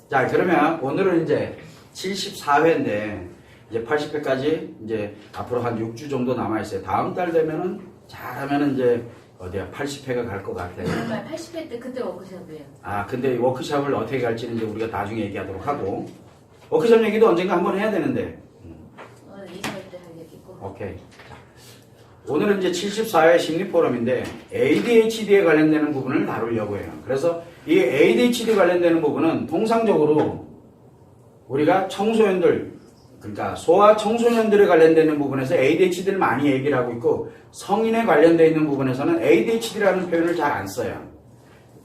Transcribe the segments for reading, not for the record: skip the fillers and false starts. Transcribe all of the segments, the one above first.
자, 그러면 오늘은 이제 74회인데 이제 80회까지 이제 앞으로 한 6주 정도 남아있어요. 다음 달 되면은 잘하면은 이제 어디야 80회가 갈 것 같아요. 정말 80회 때 그때 워크숍이에요. 아, 근데 워크숍을 어떻게 갈지는 이제 우리가 나중에 얘기하도록 하고, 워크숍 얘기도 언젠가 한번 해야 되는데. 오늘 이사할 때 할 얘기고. 오케이. 자, 오늘은 이제 74회 심리 포럼인데 ADHD에 관련되는 부분을 다루려고 해요. 그래서 이 ADHD 관련되는 부분은 통상적으로 우리가 청소년들, 그러니까 소아 청소년들에 관련되는 부분에서 ADHD를 많이 얘기를 하고 있고, 성인에 관련되어 있는 부분에서는 ADHD라는 표현을 잘 안 써요.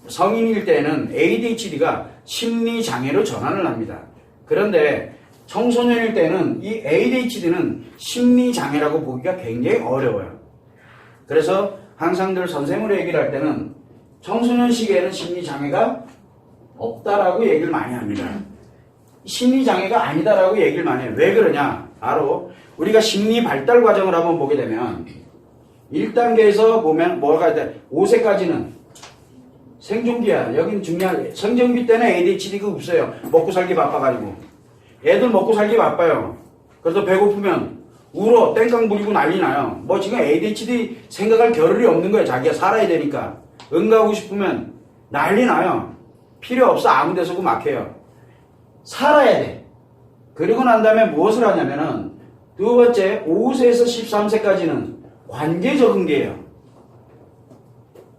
성인일 때는 ADHD가 심리장애로 전환을 합니다. 그런데 청소년일 때는 이 ADHD는 심리장애라고 보기가 굉장히 어려워요. 그래서 항상 늘 선생으로 얘기를 할 때는 청소년 시기에는 심리장애가 없다라고 얘기를 많이 합니다. 심리장애가 아니다라고 얘기를 많이 해요. 왜 그러냐? 바로 우리가 심리 발달 과정을 한번 보게 되면 1단계에서 보면 뭐가 돼? 5세까지는 생존기야. 여긴 중요한, 생존기 때는 ADHD가 없어요. 먹고 살기 바빠가지고. 애들 먹고 살기 바빠요. 그래서 배고프면 울어, 땡깡 부리고 난리 나요. 뭐 지금 ADHD 생각할 겨를이 없는 거예요. 자기가 살아야 되니까. 응가하고 싶으면 난리 나요. 필요 없어. 아무 데서도 막혀요. 살아야 돼. 그리고 난 다음에 무엇을 하냐면은 두 번째 5세에서 13세까지는 관계 적응기예요.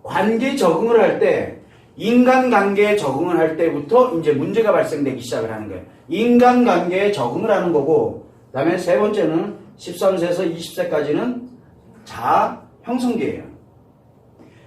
관계 적응을 할 때, 인간관계에 적응을 할 때부터 이제 문제가 발생되기 시작을 하는 거예요. 인간관계에 적응을 하는 거고, 그 다음에 세 번째는 13세에서 20세까지는 자아 형성기예요.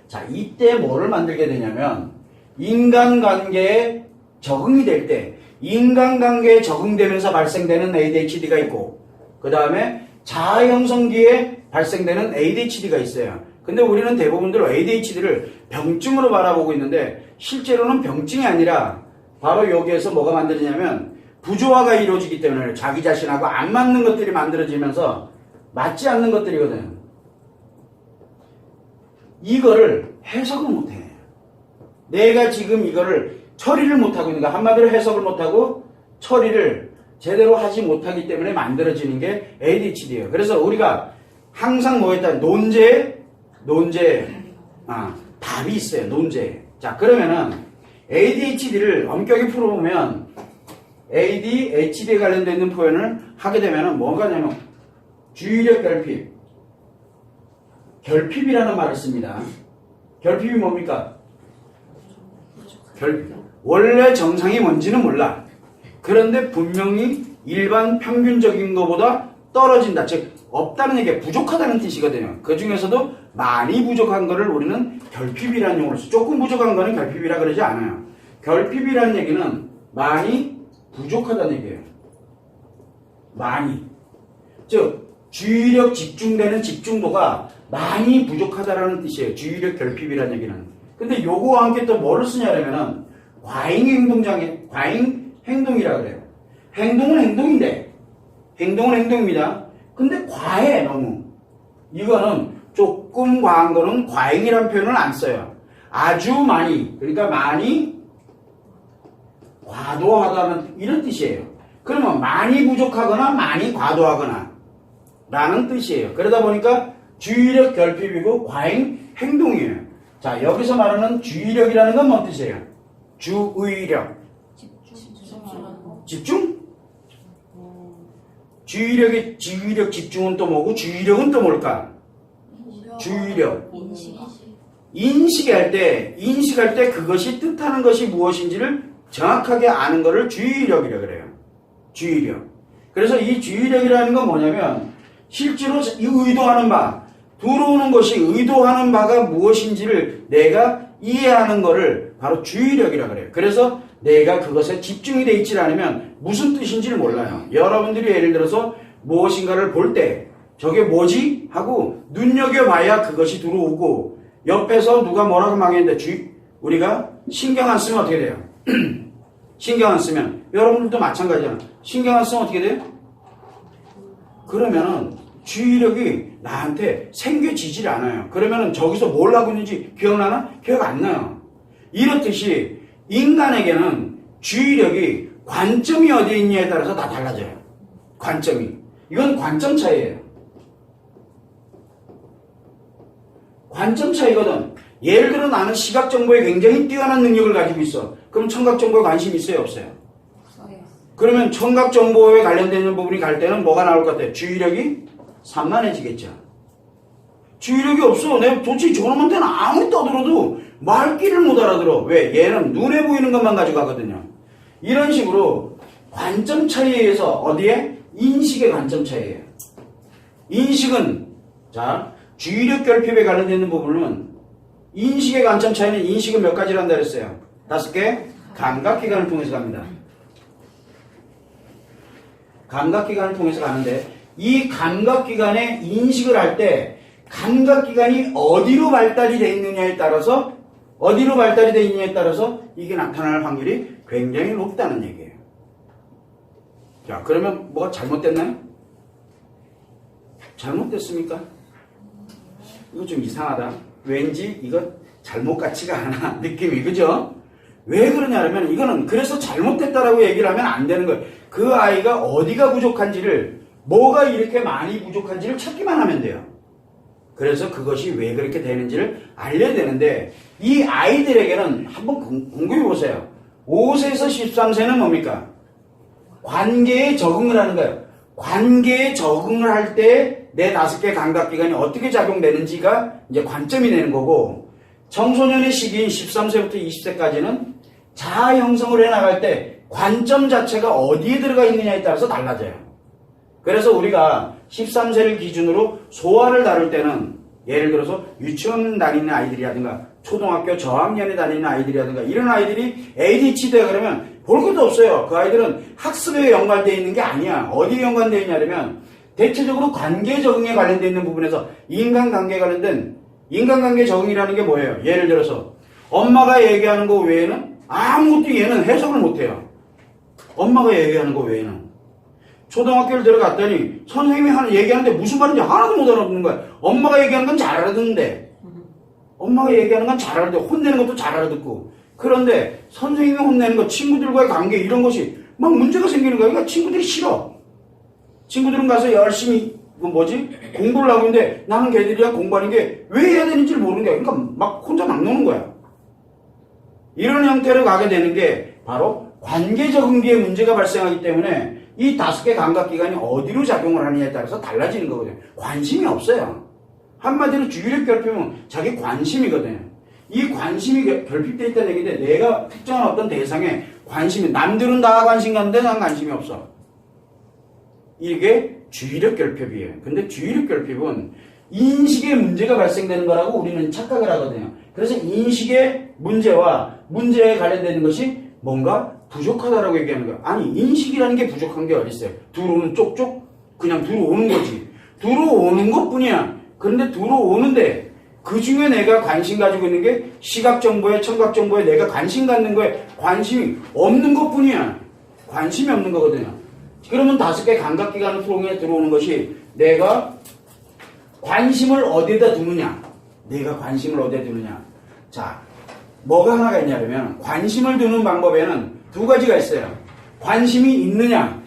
자, 이때 뭐를 만들게 되냐면 인간관계에 적응이 될 때, 인간관계에 적응되면서 발생되는 ADHD가 있고, 그 다음에 자아 형성기에 발생되는 ADHD가 있어요. 근데 우리는 대부분들 ADHD를 병증으로 바라보고 있는데 실제로는 병증이 아니라 바로 여기에서 뭐가 만들어지냐면 부조화가 이루어지기 때문에 자기 자신하고 안 맞는 것들이 만들어지면서 맞지 않는 것들이거든요. 이거를 해석을 못해. 내가 지금 이거를 처리를 못하고 있는 거야. 한마디로 해석을 못하고 처리를 제대로 하지 못하기 때문에 만들어지는 게 ADHD예요. 그래서 우리가 항상 뭐 했다? 논제, 답이 있어요. 논제. 자, 그러면은 ADHD를 엄격히 풀어보면 ADHD에 관련되어 있는 표현을 하게 되면은 뭐가 되냐면 주의력 결핍. 결핍이라는 말을 씁니다. 결핍이 뭡니까? 원래 정상이 뭔지는 몰라. 그런데 분명히 일반 평균적인 것보다 떨어진다. 즉 없다는 얘기가 부족하다는 뜻이거든요. 그 중에서도 많이 부족한 거를 우리는 결핍이라는 용어로 써. 조금 부족한 거는 결핍이라 그러지 않아요. 결핍이라는 얘기는 많이 부족하다는 얘기예요. 많이. 즉 주의력 집중되는 집중도가 많이 부족하다라는 뜻이에요. 주의력 결핍이라는 얘기는. 근데 요거와 함께 또 뭐를 쓰냐면은 과잉행동장애, 과잉행동이라 그래요. 행동은 행동인데, 행동은 행동입니다. 근데 과해, 너무. 이거는 조금 과한 거는 과잉이라는 표현을 안 써요. 아주 많이, 그러니까 많이 과도하다는 이런 뜻이에요. 그러면 많이 부족하거나 많이 과도하거나 라는 뜻이에요. 그러다 보니까 주의력 결핍이고 과잉 행동이에요. 자, 여기서 말하는 주의력이라는 건 뭔 뜻이에요? 주의력. 집중? 주의력 집중은 또 뭐고 주의력은 또 뭘까? 주의력. 인식할 때 그것이 뜻하는 것이 무엇인지를 정확하게 아는 것을 주의력이라고 그래요. 주의력. 그래서 이 주의력이라는 건 뭐냐면 실제로 이 의도하는 바, 들어오는 것이 의도하는 바가 무엇인지를 내가 이해하는 것을 바로 주의력이라고 그래요. 그래서 내가 그것에 집중이 되어 있지 않으면 무슨 뜻인지를 몰라요. 여러분들이 예를 들어서 무엇인가를 볼 때 저게 뭐지? 하고 눈여겨봐야 그것이 들어오고 옆에서 누가 뭐라고 망했는데 우리가 신경 안 쓰면 어떻게 돼요? 신경 안 쓰면 여러분들도 마찬가지잖아. 신경 안 쓰면 어떻게 돼요? 그러면은 주의력이 나한테 생겨지질 않아요. 그러면은 저기서 뭘 하고 있는지 기억나나? 기억 안 나요. 이렇듯이 인간에게는 주의력이 관점이 어디에 있냐에 따라서 다 달라져요. 관점이. 이건 관점 차이예요. 관점 차이거든. 예를 들어 나는 시각 정보에 굉장히 뛰어난 능력을 가지고 있어. 그럼 청각 정보에 관심이 있어요, 없어요? 그러면 청각 정보에 관련되는 부분이 갈 때는 뭐가 나올 것 같아요? 주의력이 산만해지겠죠. 주의력이 없어. 내가 도대체 저놈한테는 아무리 떠들어도 말귀를 못 알아들어. 왜? 얘는 눈에 보이는 것만 가지고 가거든요. 이런 식으로 관점 차이에 의해서 어디에? 인식의 관점 차이예요. 인식은 자 주의력 결핍에 관련되는 부분은 인식의 관점 차이는 인식은 몇 가지를 한다 그랬어요? 5개? 감각기관을 통해서 갑니다. 감각기관을 통해서 가는데 이 감각기관의 인식을 할 때 감각기관이 어디로 발달이 되어 있느냐에 따라서 이게 나타날 확률이 굉장히 높다는 얘기예요. 자, 그러면 뭐가 잘못됐나요? 잘못됐습니까? 이거 좀 이상하다. 왠지 이거 잘못 같지가 않아. 느낌이, 그죠? 왜 그러냐면 이거는 그래서 잘못됐다라고 얘기를 하면 안 되는 거예요. 그 아이가 어디가 부족한지를, 뭐가 이렇게 많이 부족한지를 찾기만 하면 돼요. 그래서 그것이 왜 그렇게 되는지를 알려야 되는데 이 아이들에게는 한번 공부해 보세요. 5세에서 13세는 뭡니까? 관계에 적응을 하는 거예요. 관계에 적응을 할 때 내 5개 감각기관이 어떻게 작용되는지가 이제 관점이 되는 거고, 청소년의 시기인 13세부터 20세까지는 자아 형성을 해나갈 때 관점 자체가 어디에 들어가 있느냐에 따라서 달라져요. 그래서 우리가 13세를 기준으로 소아를 다룰 때는 예를 들어서 유치원 다니는 아이들이라든가 초등학교 저학년에 다니는 아이들이라든가 이런 아이들이 ADHD다 그러면 볼 것도 없어요. 그 아이들은 학습에 연관되어 있는 게 아니야. 어디에 연관되어 있냐면 대체적으로 관계 적응에 관련되어 있는 부분에서 인간관계 관련된 인간관계 적응이라는 게 뭐예요? 예를 들어서 엄마가 얘기하는 거 외에는 아무것도 얘는 해석을 못해요. 엄마가 얘기하는 거 외에는. 초등학교를 들어갔더니 선생님이 얘기하는데 무슨 말인지 하나도 못 알아듣는 거야. 엄마가 얘기하는 건 잘 알아듣는데 혼내는 것도 잘 알아듣고, 그런데 선생님이 혼내는 거, 친구들과의 관계 이런 것이 막 문제가 생기는 거야. 그러니까 친구들이 싫어. 친구들은 가서 열심히 공부를 하고 있는데 나는 걔들이랑 공부하는 게 왜 해야 되는지를 모르는 거야. 그러니까 막 혼자 막 노는 거야. 이런 형태로 가게 되는 게 바로 관계 적응기에 문제가 발생하기 때문에 이 5개 감각기관이 어디로 작용을 하느냐에 따라서 달라지는 거거든요. 관심이 없어요. 한마디로 주의력 결핍은 자기 관심이거든요. 이 관심이 결핍되어 있다는 얘기인데 내가 특정한 어떤 대상에 관심이, 남들은 다 관심 갖는데 난 관심이 없어. 이게 주의력 결핍이에요. 근데 주의력 결핍은 인식에 문제가 발생되는 거라고 우리는 착각을 하거든요. 그래서 인식의 문제와 문제에 관련되는 것이 뭔가 부족하다라고 얘기하는 거야. 아니, 인식이라는 게 부족한 게 어딨어요? 들어오는 쪽쪽 그냥 들어오는 거지. 들어오는 것 뿐이야. 그런데 들어오는데 그 중에 내가 관심 가지고 있는 게 시각 정보에 청각 정보에 내가 관심 갖는 거에 관심이 없는 것 뿐이야. 관심이 없는 거거든요. 그러면 5개 감각기관을 통해 들어오는 것이 내가 관심을 어디에다 두느냐. 자, 뭐가 하나가 있냐면 관심을 두는 방법에는 2가지가 있어요. 관심이 있느냐,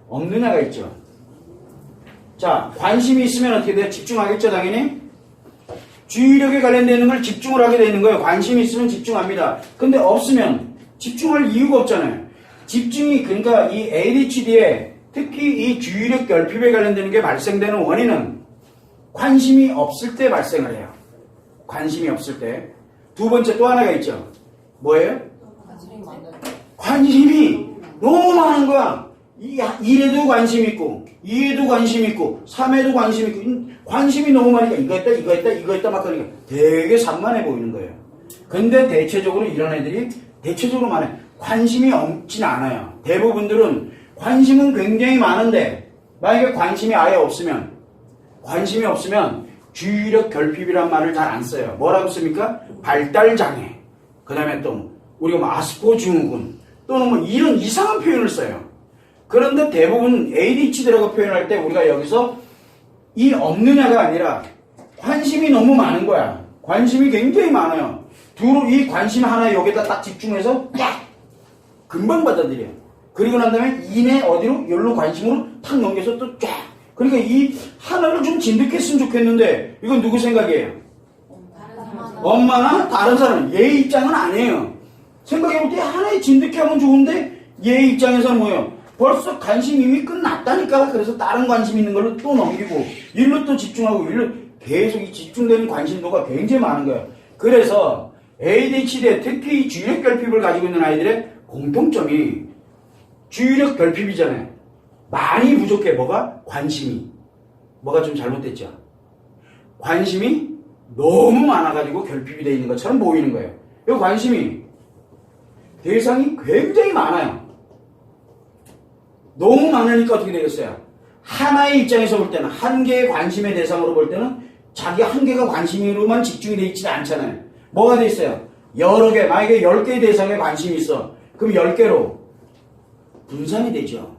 없느냐가 있죠. 자, 관심이 있으면 어떻게 돼요? 집중하겠죠, 당연히? 주의력에 관련되는 걸 집중을 하게 되는 거예요. 관심이 있으면 집중합니다. 근데 없으면 집중할 이유가 없잖아요. 집중이, 그러니까 이 ADHD에 특히 이 주의력 결핍에 관련되는 게 발생되는 원인은 관심이 없을 때 발생을 해요. 관심이 없을 때. 2번째 또 하나가 있죠. 뭐예요? 관심이 너무 많은 거야. 1에도 관심 있고 2에도 관심 있고 3에도 관심 있고 관심이 너무 많으니까 이거 했다 막 그러니까 되게 산만해 보이는 거예요. 근데 대체적으로 이런 애들이 대체적으로 많아요. 관심이 없진 않아요. 대부분들은 관심은 굉장히 많은데 만약에 관심이 아예 없으면 주의력 결핍이란 말을 잘 안 써요. 뭐라고 씁니까? 발달장애. 그 다음에 또 우리가 뭐 아스퍼 증후군 또는 뭐 이런 이상한 표현을 써요. 그런데 대부분 ADHD라고 표현할 때 우리가 여기서 이 없느냐가 아니라 관심이 너무 많은 거야. 관심이 굉장히 많아요. 이 관심 하나에 여기다 딱 집중해서 딱 금방 받아들여요. 그리고 난 다음에 이내 어디로? 열로 관심으로 탁 넘겨서 또 쫙. 그러니까 이 하나를 좀 진득했으면 좋겠는데 이건 누구 생각이에요? 엄마나 다른 사람. 얘 입장은 아니에요. 생각해볼 때 하나에 진득하면 좋은데 얘 입장에서는 뭐예요? 벌써 관심 이미 끝났다니까. 그래서 다른 관심 있는 걸로 또 넘기고 일로 또 집중하고 일로 계속 이 집중되는 관심도가 굉장히 많은 거예요. 그래서 ADHD 특히 주의력 결핍을 가지고 있는 아이들의 공통점이 주의력 결핍이잖아요. 많이 부족해. 뭐가? 관심이. 뭐가 좀 잘못됐죠? 관심이 너무 많아가지고 결핍이 되어 있는 것처럼 보이는 거예요. 이 관심이 대상이 굉장히 많아요. 너무 많으니까 어떻게 되겠어요? 하나의 입장에서 볼 때는 한 개의 관심의 대상으로 볼 때는 자기 한 개가 관심으로만 집중이 되어 있지 않잖아요. 뭐가 돼 있어요? 여러 개, 만약에 10개의 대상에 관심이 있어. 그럼 10개로 분산이 되죠.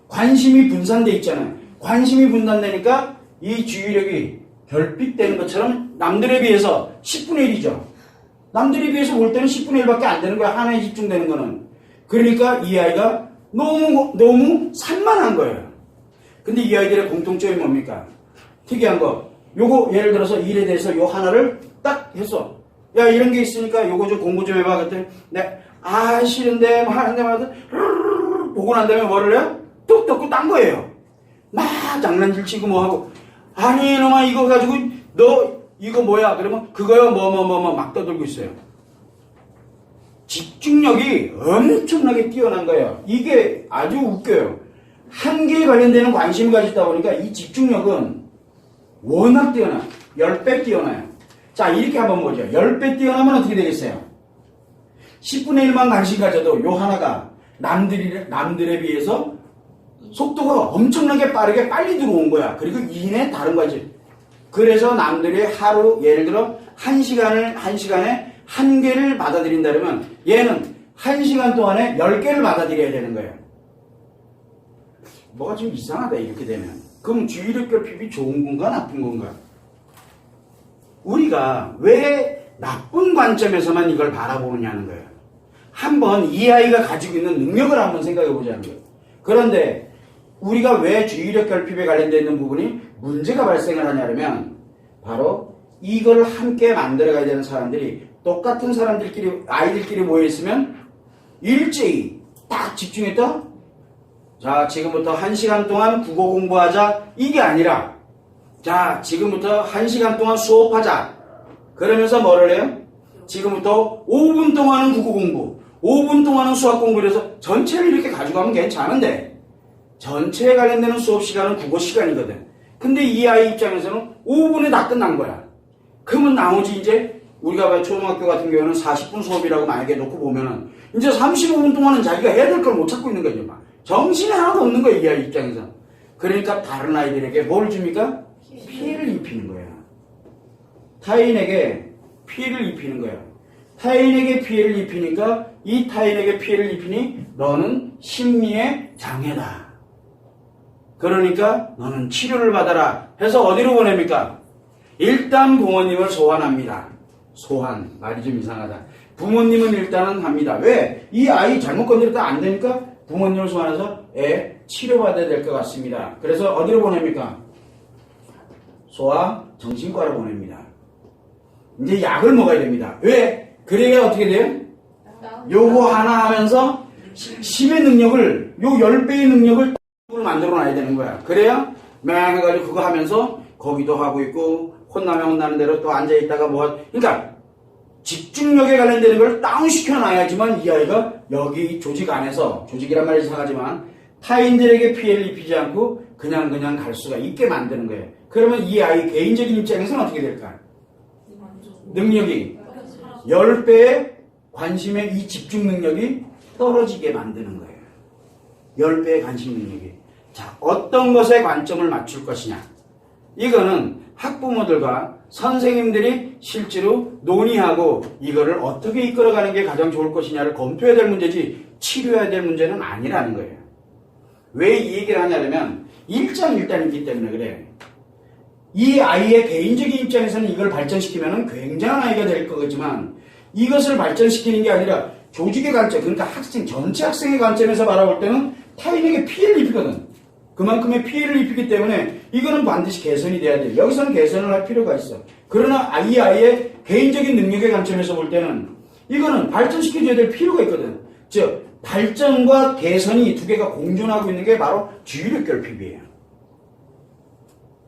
관심이 분산돼 있잖아요. 관심이 분산되니까 이 주의력이 결핍되는 것처럼 남들에 비해서 10분의 1이죠. 남들에 비해서 볼 때는 10분의 1밖에 안 되는 거야. 하나에 집중되는 거는. 그러니까 이 아이가 너무 산만한 거예요. 근데 이 아이들의 공통점이 뭡니까? 특이한 거. 요거 예를 들어서 일에 대해서 요 하나를 딱 했어. 야, 이런 게 있으니까 요거 좀 공부 좀 해봐. 그랬더니 네, 싫은데 뭐 하는데 말도 보고 난 다음에 뭐를 해요? 뚝 떴고 딴 거예요. 막 장난질 치고 뭐 하고. 아니 이놈아 이거 가지고 너 이거 뭐야? 그러면 그거요 뭐 막 떠들고 있어요. 집중력이 엄청나게 뛰어난 거예요. 이게 아주 웃겨요. 한 개에 관련되는 관심을 가지다 보니까 이 집중력은 워낙 뛰어나요. 10배 뛰어나요. 자, 이렇게 한번 보죠. 10배 뛰어나면 어떻게 되겠어요? 10분의 1만 관심 가져도 요 하나가 남들에 비해서 속도가 엄청나게 빠르게 빨리 들어온 거야. 그리고 이내 다른 거지. 그래서 남들이 하루 예를 들어 1시간에 한 개를 받아들인다면 얘는 1시간 동안에 10개를 받아들여야 되는 거예요. 뭐가 좀 이상하다 이렇게 되면. 그럼 주의력 결핍이 좋은 건가 나쁜 건가? 우리가 왜 나쁜 관점에서만 이걸 바라보느냐는 거예요. 한번 이 아이가 가지고 있는 능력을 한번 생각해 보자는 거예요. 그런데 우리가 왜 주의력 결핍에 관련되어 있는 부분이 문제가 발생을 하냐면 바로 이걸 함께 만들어가야 되는 사람들이 똑같은 사람들끼리 아이들끼리 모여있으면 일제히 딱 집중했다. 자, 지금부터 1시간 동안 국어 공부하자. 이게 아니라 자, 지금부터 1시간 동안 수업하자. 그러면서 뭐를 해요? 지금부터 5분 동안은 국어 공부, 5분 동안은 수학 공부를 해서 전체를 이렇게 가져가면 괜찮은데 전체에 관련되는 수업 시간은 국어 시간이거든. 근데 이 아이 입장에서는 5분에 다 끝난 거야. 그러면 나머지 이제 우리가 봐 초등학교 같은 경우는 40분 수업이라고 만약에 놓고 보면은 이제 35분 동안은 자기가 해야 될 걸 못 찾고 있는 거죠. 막. 정신이 하나도 없는 거야, 이 아이 입장에서. 그러니까 다른 아이들에게 뭘 줍니까? 피해를 입히는 거야. 타인에게 피해를 입히는 거야. 타인에게 피해를 입히니까 이 타인에게 피해를 입히니 너는 심리의 장애다. 그러니까 너는 치료를 받아라 해서 어디로 보냅니까? 일단 부모님을 소환합니다. 소환. 말이 좀 이상하다. 부모님은 일단은 합니다. 왜? 이 아이 잘못 건드렸다 안 되니까 부모님을 소환해서 애 치료받아야 될 것 같습니다. 그래서 어디로 보냅니까? 소아 정신과로 보냅니다. 이제 약을 먹어야 됩니다. 왜? 그래야 어떻게 돼요? 요거 하나 하면서 심의 능력을 요 10배의 능력을 만들어 놔야 되는 거야. 그래야 맹 해가지고 그거 하면서 거기도 하고 있고 혼나면 혼나는 대로 또 앉아있다가 그러니까 집중력에 관련되는 걸 다운시켜 놔야지만 이 아이가 여기 조직 안에서 조직이란 말이 이상하지만 타인들에게 피해를 입히지 않고 그냥 갈 수가 있게 만드는 거예요. 그러면 이 아이 개인적인 입장에서는 어떻게 될까? 능력이 10배의 관심의 이 집중 능력이 떨어지게 만드는 거예요. 10배의 관심 능력이. 자, 어떤 것에 관점을 맞출 것이냐. 이거는 학부모들과 선생님들이 실제로 논의하고 이거를 어떻게 이끌어가는 게 가장 좋을 것이냐를 검토해야 될 문제지 치료해야 될 문제는 아니라는 거예요. 왜 이 얘기를 하냐면 일장일단이기 때문에 그래. 이 아이의 개인적인 입장에서는 이걸 발전시키면 굉장한 아이가 될 거겠지만 이것을 발전시키는 게 아니라 조직의 관점, 그러니까 학생, 전체 학생의 관점에서 바라볼 때는 타인에게 피해를 입히거든. 그만큼의 피해를 입히기 때문에 이거는 반드시 개선이 돼야 돼요. 여기서는 개선을 할 필요가 있어. 그러나 이 아이의 개인적인 능력의 관점에서 볼 때는 이거는 발전시켜줘야 될 필요가 있거든. 즉, 발전과 개선이 두 개가 공존하고 있는 게 바로 주의력 결핍이에요.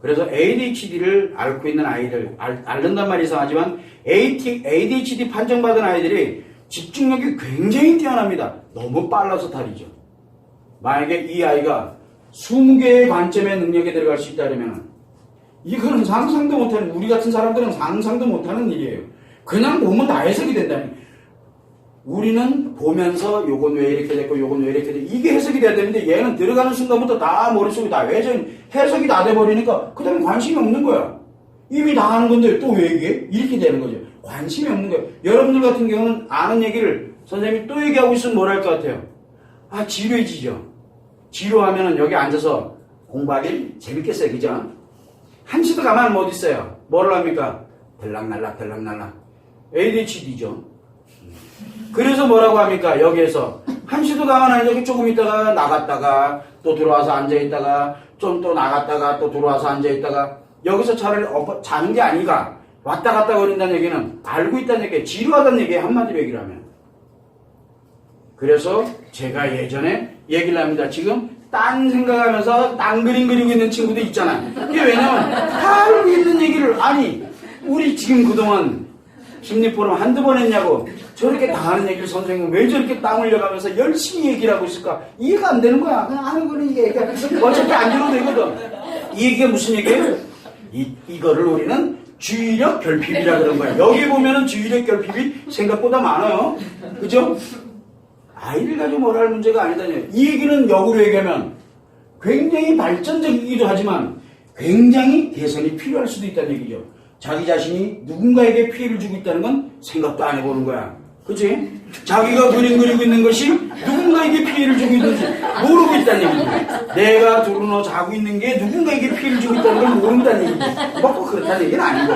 그래서 ADHD를 앓고 있는 아이들, 앓는단 말이 이상하지만 ADHD 판정받은 아이들이 집중력이 굉장히 뛰어납니다. 너무 빨라서 탈이죠. 만약에 이 아이가 20개의 관점의 능력에 들어갈 수 있다면 이거는 상상도 못하는, 우리 같은 사람들은 상상도 못하는 일이에요. 그냥 보면 다 해석이 된다는 거예요. 우리는 보면서 요건 왜 이렇게 됐고 요건 왜 이렇게 됐고 이게 해석이 돼야 되는데 얘는 들어가는 순간부터 다 머릿속에 다 외전 해석이 다 돼버리니까 그 다음에 관심이 없는 거야. 이미 다 아는 건데 또 왜 이게? 이렇게 되는 거죠. 관심이 없는 거예요. 여러분들 같은 경우는 아는 얘기를 선생님이 또 얘기하고 있으면 뭘 할 것 같아요? 아, 지루해지죠. 지루하면은 여기 앉아서 공부하기 재밌겠어요. 그죠? 한시도 가만 못 있어요. 뭐를 합니까? 들락날락 들락날락. ADHD죠. 그래서 뭐라고 합니까? 여기에서 한시도 가만 안 있고 조금 있다가 나갔다가 또 들어와서 앉아있다가 좀 또 나갔다가 또 들어와서 앉아있다가 여기서 차라리 자는 게 아니가 왔다 갔다 거린다는 얘기는 알고 있다는 얘기예요. 지루하다는 얘기예요. 한마디로 얘기를 하면. 그래서 제가 예전에 얘기를 합니다. 지금 딴 생각하면서 딴 그림 그리고 있는 친구도 있잖아. 이게 왜냐면 다 알고 있는 얘기를 아니 우리 지금 그동안 심리포럼 한두 번 했냐고 저렇게 다 하는 얘기를 선생님은 왜 저렇게 땀 흘려가면서 열심히 얘기를 하고 있을까? 이해가 안 되는 거야. 그냥 하는 거는 이게 어차피 안 들어도 되거든. 이 얘기가 무슨 얘기예요? 이거를 우리는 주의력 결핍이라 그런 거야. 여기 보면은 주의력 결핍이 생각보다 많아요. 그죠? 아이를 가지고 뭘 할 문제가 아니다니. 이 얘기는 역으로 얘기하면 굉장히 발전적이기도 하지만 굉장히 개선이 필요할 수도 있다는 얘기죠. 자기 자신이 누군가에게 피해를 주고 있다는 건 생각도 안 해보는 거야. 그치? 자기가 그림 그리고 있는 것이 누군가에게 피해를 주고 있는지 모르고 있다는 얘기지. 내가 두루너 자고 있는 게 누군가에게 피해를 주고 있다는 걸 모른다는 얘기지. 뭐 그렇다는 얘기는 아니고.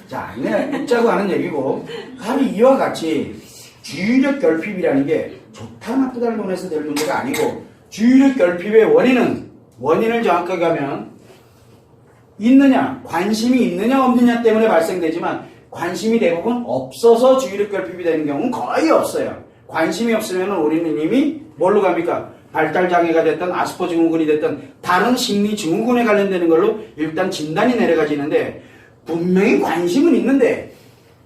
자, 그냥 웃자고 하는 얘기고 바로 이와 같이 주의력 결핍이라는 게 좋다 나쁘다를 논해서 될 문제가 아니고 주의력 결핍의 원인을 정확하게 하면 있느냐, 관심이 있느냐 없느냐 때문에 발생되지만 관심이 대부분 없어서 주의력 결핍이 되는 경우는 거의 없어요. 관심이 없으면 우리는 이미 뭘로 갑니까? 발달장애가 됐든 아스퍼 증후군이 됐든 다른 심리 증후군에 관련되는 걸로 일단 진단이 내려가지는데 분명히 관심은 있는데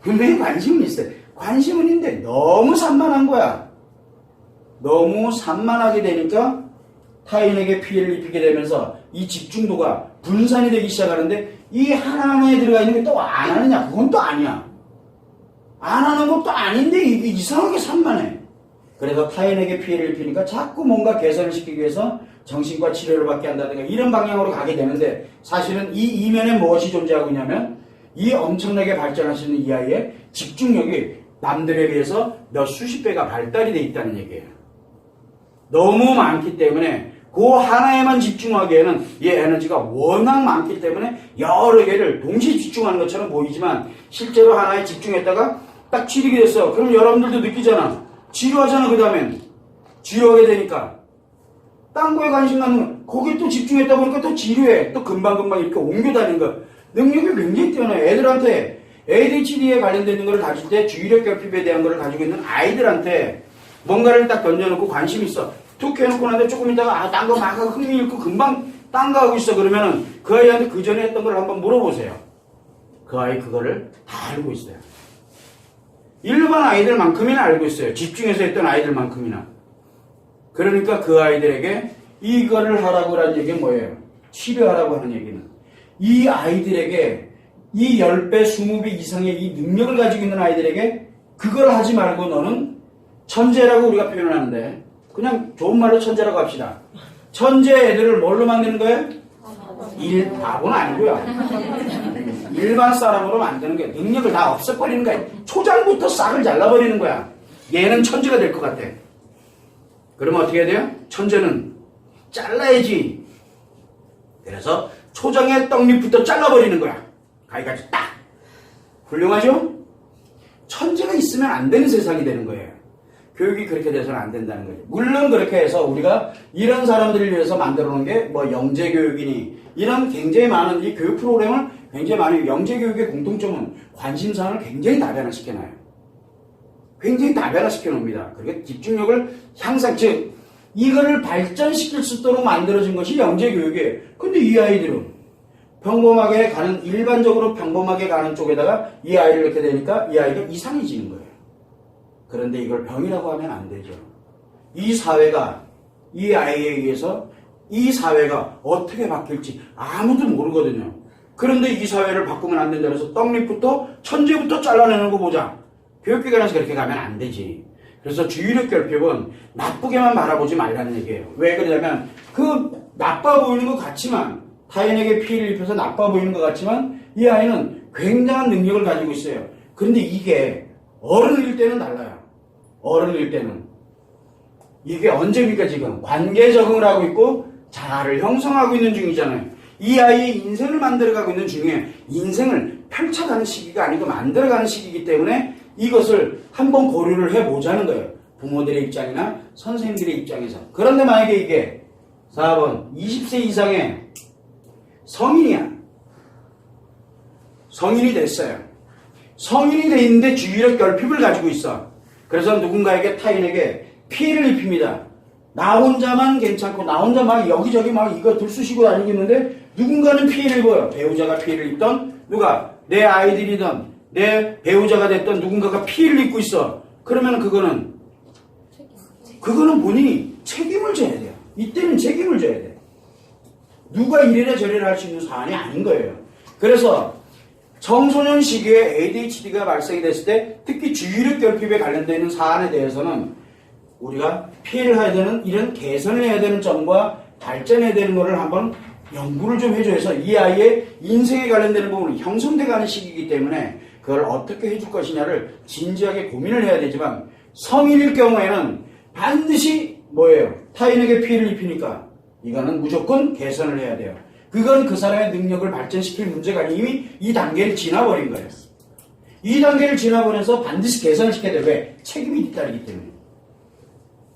분명히 관심은 있어요. 관심은 있는데 너무 산만한 거야. 너무 산만하게 되니까 타인에게 피해를 입히게 되면서 이 집중도가 분산이 되기 시작하는데 이 하나에 들어가 있는 게 또 안 하느냐? 그건 또 아니야. 안 하는 것도 아닌데 이게 이상하게 산만해. 그래서 타인에게 피해를 입히니까 자꾸 뭔가 개선을 시키기 위해서 정신과 치료를 받게 한다든가 이런 방향으로 가게 되는데 사실은 이 이면에 무엇이 존재하고 있냐면 이 엄청나게 발전할 수 있는 이 아이의 집중력이 남들에 비해서 몇 수십 배가 발달이 돼 있다는 얘기예요. 너무 많기 때문에 그 하나에만 집중하기에는 이 에너지가 워낙 많기 때문에 여러 개를 동시에 집중하는 것처럼 보이지만 실제로 하나에 집중했다가 딱 지르게 됐어. 그럼 여러분들도 느끼잖아. 지루하잖아. 그 다음엔 지루하게 되니까 딴 거에 관심 갖는 거 거기에 또 집중했다 보니까 또 지루해. 또 금방금방 이렇게 옮겨 다니는 거 능력이 굉장히 뛰어나요. 애들한테 ADHD에 관련된 거를 가질 때 주의력 결핍에 대한 거를 가지고 있는 아이들한테 뭔가를 딱 던져놓고 관심이 있어. 툭 해놓고 나는데 조금 있다가 딴 거 막 하고 흥미 잃고 금방 딴 거 하고 있어. 그러면은 그 아이한테 그 전에 했던 걸 한번 물어보세요. 그 아이 그거를 다 알고 있어요. 일반 아이들만큼이나 알고 있어요. 집중해서 했던 아이들만큼이나. 그러니까 그 아이들에게 이거를 하라고 하는 얘기는 뭐예요? 치료하라고 하는 얘기는 이 아이들에게 이 10배, 20배 이상의 이 능력을 가지고 있는 아이들에게 그걸 하지 말고 너는 천재라고 우리가 표현을 하는데 그냥 좋은 말로 천재라고 합시다. 천재 애들을 뭘로 만드는 거예요? 바보는 아니고요. 일반 사람으로 만드는 거예요. 능력을 다 없애버리는 거예요. 초장부터 싹을 잘라버리는 거야. 얘는 천재가 될 것 같아. 그러면 어떻게 해야 돼요? 천재는 잘라야지. 그래서 초장의 떡잎부터 잘라버리는 거야. 가위가지 딱. 훌륭하죠? 천재가 있으면 안 되는 세상이 되는 거예요. 교육이 그렇게 돼서는 안 된다는 거죠. 물론 그렇게 해서 우리가 이런 사람들을 위해서 만들어 놓은 게 뭐 영재교육이니 이런 굉장히 많은 이 교육 프로그램을 굉장히 많은 영재교육의 공통점은 관심사를 굉장히 다변화시켜놔요. 굉장히 다변화시켜 놓습니다. 그리고 집중력을 향상, 즉 이거를 발전시킬 수 있도록 만들어진 것이 영재교육이에요. 근데 이 아이들은 평범하게 가는, 일반적으로 평범하게 가는 쪽에다가 이 아이를 이렇게 되니까 이 아이가 이상해지는 거예요. 그런데 이걸 병이라고 하면 안 되죠. 이 사회가 이 아이에 의해서 이 사회가 어떻게 바뀔지 아무도 모르거든요. 그런데 이 사회를 바꾸면 안 된다 그래서 떡잎부터 천재부터 잘라내는 거 보자. 교육기관에서 그렇게 가면 안 되지. 그래서 주의력 결핍은 나쁘게만 바라보지 말라는 얘기예요. 왜 그러냐면 그 나빠 보이는 것 같지만, 타인에게 피해를 입혀서 나빠 보이는 것 같지만 이 아이는 굉장한 능력을 가지고 있어요. 그런데 이게 어른일 때는 달라요. 어른일 때는 이게 언제입니까? 지금 관계 적응을 하고 있고 자아를 형성하고 있는 중이잖아요. 이 아이의 인생을 만들어가고 있는 중에 인생을 펼쳐가는 시기가 아니고 만들어가는 시기이기 때문에 이것을 한번 고려를 해보자는 거예요. 부모들의 입장이나 선생님들의 입장에서. 그런데 만약에 이게 4번 20세 이상의 성인이야. 성인이 됐어요. 성인이 돼 있는데 주의력 결핍을 가지고 있어. 그래서 누군가에게, 타인에게 피해를 입힙니다. 나 혼자만 괜찮고 나 혼자 막 여기저기 막 이거 들쑤시고 다니고 있는데 누군가는 피해를 입어요. 배우자가 피해를 입던, 누가 내 아이들이든 내 배우자가 됐던 누군가가 피해를 입고 있어. 그러면 그거는 본인이 책임을 져야 돼요. 이때는 책임을 져야 돼요. 누가 이래라 저래라 할 수 있는 사안이 아닌 거예요. 그래서 청소년 시기에 ADHD가 발생이 됐을 때 특히 주의력 결핍에 관련되는 사안에 대해서는 우리가 피해를 해야 되는, 이런 개선을 해야 되는 점과 발전해야 되는 것을 한번 연구를 좀 해줘서 이 아이의 인생에 관련되는 부분이 형성돼가는 시기이기 때문에 그걸 어떻게 해줄 것이냐를 진지하게 고민을 해야 되지만, 성인일 경우에는 반드시 뭐예요? 타인에게 피해를 입히니까 이거는 무조건 개선을 해야 돼요. 그건 그 사람의 능력을 발전시킬 문제가 아니고 이미 이 단계를 지나버린 거예요. 이 단계를 지나버려서 반드시 개선을 시켜야 돼요. 왜? 책임이 뒤따르기 때문에.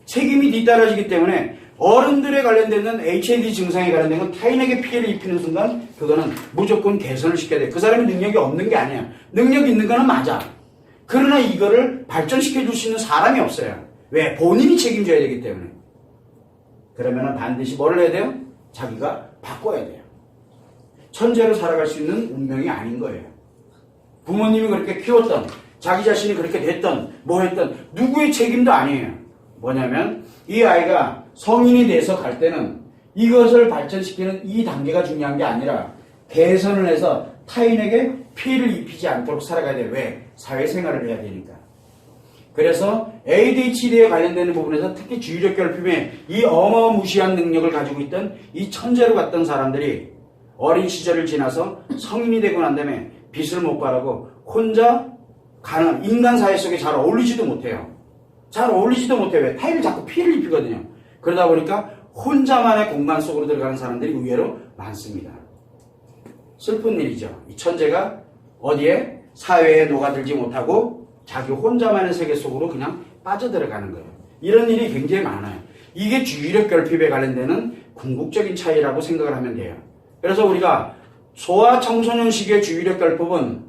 책임이 뒤따라지기 때문에 어른들에 관련되는 HAD 증상에 관련된 건 타인에게 피해를 입히는 순간 그거는 무조건 개선을 시켜야 돼요. 그 사람이 능력이 없는 게 아니야. 능력이 있는 거는 맞아. 그러나 이거를 발전시켜 줄 수 있는 사람이 없어요. 왜? 본인이 책임져야 되기 때문에. 그러면 반드시 뭘 해야 돼요? 자기가 바꿔야 돼요. 천재로 살아갈 수 있는 운명이 아닌 거예요. 부모님이 그렇게 키웠던, 자기 자신이 그렇게 됐던, 뭐 했던 누구의 책임도 아니에요. 뭐냐면 이 아이가 성인이 돼서 갈 때는 이것을 발전시키는 이 단계가 중요한 게 아니라 개선을 해서 타인에게 피해를 입히지 않도록 살아가야 돼요. 왜? 사회생활을 해야 되니까. 그래서 ADHD에 관련되는 부분에서 특히 주의력 결핍에 이 어마무시한 능력을 가지고 있던 이 천재로 갔던 사람들이 어린 시절을 지나서 성인이 되고 난 다음에 빛을 못 바라고 혼자 가는 인간 사회 속에 잘 어울리지도 못해요. 잘 어울리지도 못해요. 왜? 타인을 자꾸 피해를 입히거든요. 그러다 보니까 혼자만의 공간 속으로 들어가는 사람들이 의외로 많습니다. 슬픈 일이죠. 이 천재가 어디에? 사회에 녹아들지 못하고 자기 혼자만의 세계 속으로 그냥 빠져들어가는 거예요. 이런 일이 굉장히 많아요. 이게 주의력 결핍에 관련되는 궁극적인 차이라고 생각을 하면 돼요. 그래서 우리가 소아 청소년 시기의 주의력 결핍은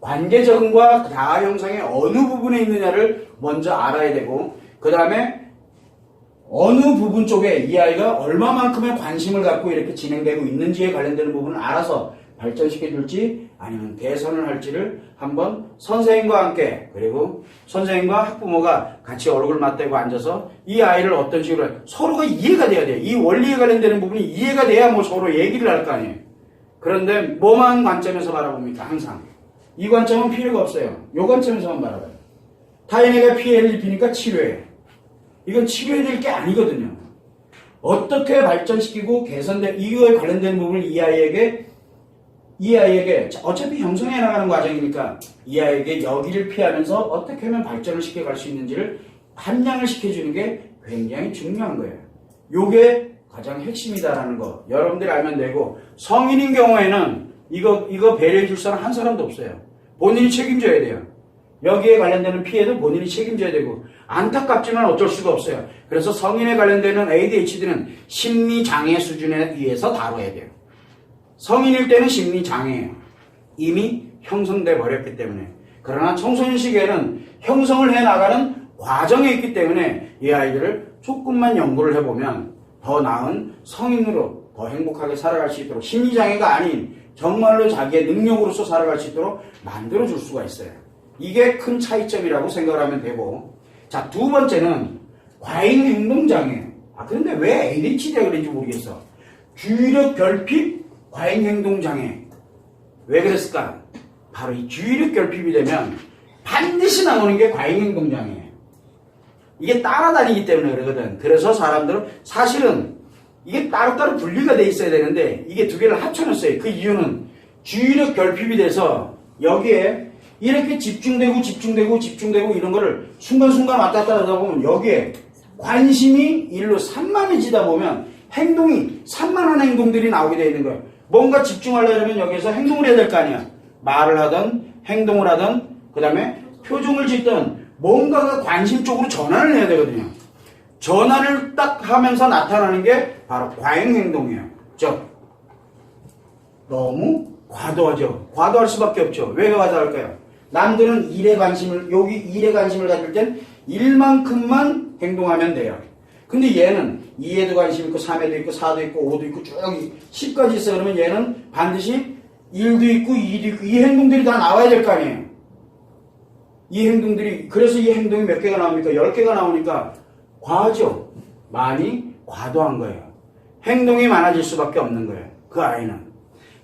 관계 적응과 자아 형성의 어느 부분에 있느냐를 먼저 알아야 되고, 그 다음에 어느 부분 쪽에 이 아이가 얼마만큼의 관심을 갖고 이렇게 진행되고 있는지에 관련되는 부분을 알아서 발전시켜줄지 아니면 개선을 할지를 한번 선생님과 함께, 그리고 선생님과 학부모가 같이 얼굴 맞대고 앉아서 이 아이를 어떤 식으로 서로가 이해가 돼야 돼요. 이 원리에 관련되는 부분이 이해가 돼야 뭐 서로 얘기를 할 거 아니에요. 그런데 뭐만 관점에서 바라봅니까? 항상 이 관점은 필요가 없어요. 이 관점에서만 바라봐요. 타인에게 피해를 입히니까 치료해. 이건 치료해야 될 게 아니거든요. 어떻게 발전시키고 개선된, 이거에 관련된 부분을 이 아이에게 어차피 형성해 나가는 과정이니까 이 아이에게 여기를 피하면서 어떻게 하면 발전을 시켜갈 수 있는지를 함양을 시켜주는 게 굉장히 중요한 거예요. 요게 가장 핵심이다라는 거 여러분들이 알면 되고, 성인인 경우에는 이거 배려해 줄 사람 한 사람도 없어요. 본인이 책임져야 돼요. 여기에 관련되는 피해도 본인이 책임져야 되고 안타깝지만 어쩔 수가 없어요. 그래서 성인에 관련되는 ADHD는 심리장애 수준에 의해서 다뤄야 돼요. 성인일 때는 심리장애예요. 이미 형성돼 버렸기 때문에. 그러나 청소년 시기에는 형성을 해나가는 과정에 있기 때문에 이 아이들을 조금만 연구를 해보면 더 나은 성인으로 더 행복하게 살아갈 수 있도록 심리장애가 아닌 정말로 자기의 능력으로서 살아갈 수 있도록 만들어줄 수가 있어요. 이게 큰 차이점이라고 생각을 하면 되고, 자, 두 번째는 과잉행동장애. 그런데 왜 ADHD가 그런지 모르겠어. 주의력 결핍, 과잉행동장애. 왜 그랬을까? 바로 이 주의력 결핍이 되면 반드시 나오는 게 과잉행동장애예요. 이게 따라다니기 때문에 그러거든. 그래서 사람들은 사실은 이게 따로따로 분리가 돼 있어야 되는데 이게 두 개를 합쳐놨어요. 그 이유는 주의력 결핍이 돼서 여기에 이렇게 집중되고 이런 거를 순간순간 왔다 갔다 하다 보면 여기에 관심이 일로 산만해지다 보면 행동이 산만한 행동들이 나오게 되어 있는 거예요. 뭔가 집중하려면 여기에서 행동을 해야 될 거 아니야. 말을 하든 행동을 하든 그 다음에 표정을 짓든 뭔가가 관심 쪽으로 전환을 해야 되거든요. 전환을 딱 하면서 나타나는 게 바로 과잉행동이에요. 즉 너무 과도하죠. 과도할 수밖에 없죠. 왜 과도할까요? 남들은 일에 관심을 여기 일에 관심을 가질 땐 일만큼만 행동하면 돼요. 근데 얘는 2에도 관심 있고 3에도 있고 4도 있고 5도 있고 쭉 10까지 있어. 그러면 얘는 반드시 1도 있고 2도 있고 이 행동들이 다 나와야 될 거 아니에요. 이 행동들이 그래서 이 행동이 몇 개가 나옵니까? 10개가 나오니까 과하죠. 많이 과도한 거예요. 행동이 많아질 수밖에 없는 거예요. 그 아이는.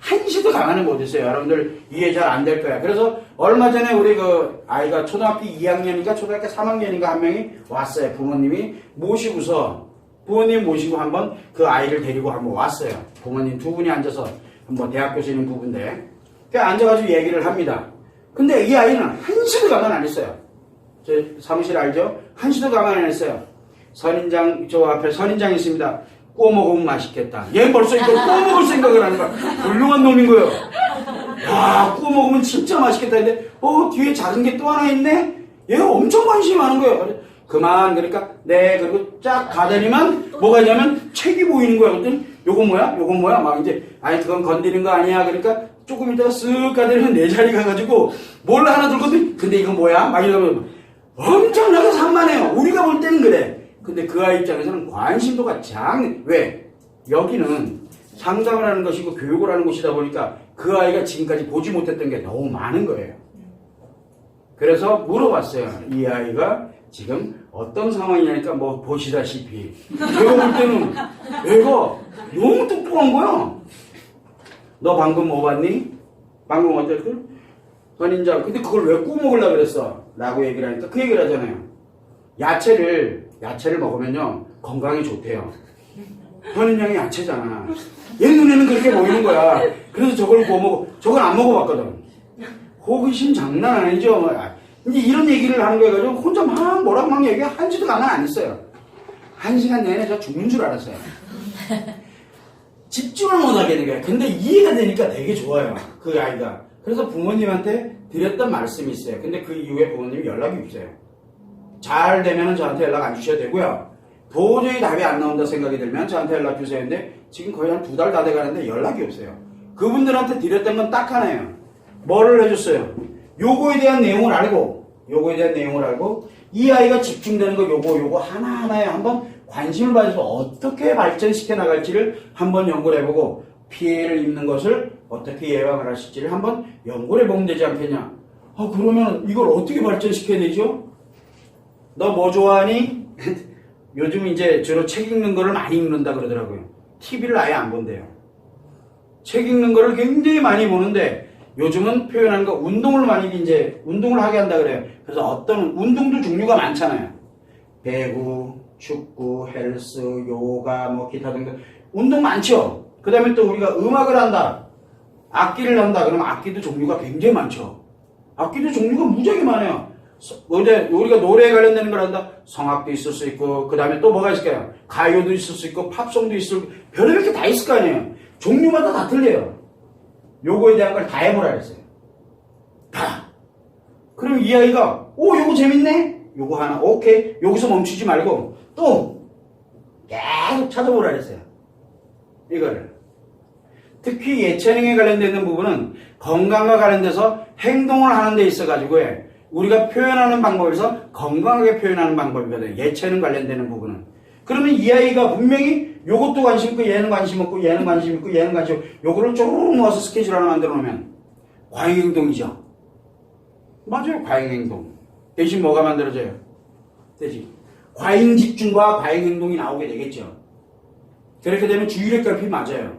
한시도 가만히 못 있어요. 여러분들 이해 잘 안 될 거야. 그래서 얼마 전에 우리 그 아이가 초등학교 2학년인가 초등학교 3학년인가 한 명이 왔어요. 부모님이 모시고서 부모님 모시고 한번 그 아이를 데리고 한번 왔어요. 부모님 두 분이 앉아서 뭐 대학 교수님 부부인데 그 앉아가지고 얘기를 합니다. 근데 이 아이는 한시도 가만 안 했어요. 저 사무실 알죠? 한시도 가만 안 했어요. 선인장 저 앞에 선인장 있습니다. 구워 먹으면 맛있겠다. 얘 벌써 이걸 구워 먹을 생각을 하는 거야. 훌륭한 놈인 거예요. 야, 구워 먹으면 진짜 맛있겠다 했는데 뒤에 작은 게 또 하나 있네? 얘가 엄청 관심이 많은 거예요. 그만 그러니까 네 그리고 쫙 가더니만 뭐가 있냐면 책이 보이는 거야. 그랬더니 요건 뭐야? 막 이제 아니 그건 건드린 거 아니야. 그러니까 조금 이따가 쓱 가더니만 내 자리 가가지고 뭘 하나 들거든. 근데 이건 뭐야? 막 이러면 엄청나게 산만해요. 우리가 볼 때는 그래. 근데 그 아이 입장에서는 관심도가 왜? 여기는 상담을 하는 것이고 교육을 하는 곳이다 보니까 그 아이가 지금까지 보지 못했던 게 너무 많은 거예요. 그래서 물어봤어요. 이 아이가 지금 어떤 상황이냐니까 뭐 보시다시피 내가 볼 때는 애가 너무 똑똑한 거야. 너 방금 뭐 봤니? 방금 어땠어? 선인장. 근데 그걸 왜 구워 먹으려고 그랬어? 라고 얘기를 하니까 그 얘기를 하잖아요. 야채를 먹으면요 건강에 좋대요. 선인장이 야채잖아. 얘 눈에는 그렇게 보이는 거야. 그래서 저걸 구워 먹어. 저걸 안 먹어봤거든. 호기심 장난 아니죠. 이제 이런 얘기를 하는 거야 가지고 혼자 막 뭐라고 막 얘기 한지도 가만 안 했어요. 1시간 내내 저 죽는 줄 알았어요. 집중을 못 하게 되는 거야. 근데 이해가 되니까 되게 좋아요. 그 아이가. 그래서 부모님한테 드렸던 말씀이 있어요. 근데 그 이후에 부모님이 연락이 없어요. 잘 되면 저한테 연락 안 주셔도 되고요. 도저히 답이 안 나온다 생각이 들면 저한테 연락 주세요. 근데 지금 거의 한 2달 다 돼가는데 연락이 없어요. 그분들한테 드렸던 건 딱 하나예요. 뭐를 해줬어요? 요거에 대한 내용을 알고 이 아이가 집중되는 거 요거 하나하나에 한번 관심을 가져서 어떻게 발전시켜 나갈지를 한번 연구를 해보고 피해를 입는 것을 어떻게 예방을 할 수 있지를 한번 연구를 해보면 되지 않겠냐. 그러면 이걸 어떻게 발전시켜야 되죠? 너 뭐 좋아하니? 요즘 이제 주로 책 읽는 거를 많이 읽는다 그러더라고요. TV를 아예 안 본대요. 책 읽는 거를 굉장히 많이 보는데 요즘은 표현하는 거 운동을 많이 이제 운동을 하게 한다 그래요. 그래서 어떤 운동도 종류가 많잖아요. 배구, 축구, 헬스, 요가, 뭐 기타 등등 운동 많죠. 그 다음에 또 우리가 음악을 한다, 악기를 한다 그러면 악기도 종류가 굉장히 많죠. 악기도 종류가 무지하게 많아요. 우리가 노래에 관련되는 걸 한다. 성악도 있을 수 있고 그 다음에 또 뭐가 있을까요? 가요도 있을 수 있고 팝송도 있을 수 있고 별의별 게 다 있을 거 아니에요. 종류마다 다 틀려요. 요거에 대한 걸 다 해보라 그랬어요. 다. 그럼 이 아이가 요거 재밌네? 요거 하나 오케이. 여기서 멈추지 말고 또 계속 찾아보라 그랬어요. 이거를. 특히 예체능에 관련되는 부분은 건강과 관련돼서 행동을 하는 데 있어가지고 우리가 표현하는 방법에서 건강하게 표현하는 방법이거든요. 예체능 관련되는 부분은. 그러면 이 아이가 분명히 요것도 관심 있고 얘는 관심 없고 얘는 관심 있고 얘는 관심 없고 요거를 쭉 모아서 스케줄 하나 만들어 놓으면 과잉행동이죠. 맞아요. 과잉행동. 대신 뭐가 만들어져요? 대신 과잉집중과 과잉행동이 나오게 되겠죠. 그렇게 되면 주의력 결핍 맞아요.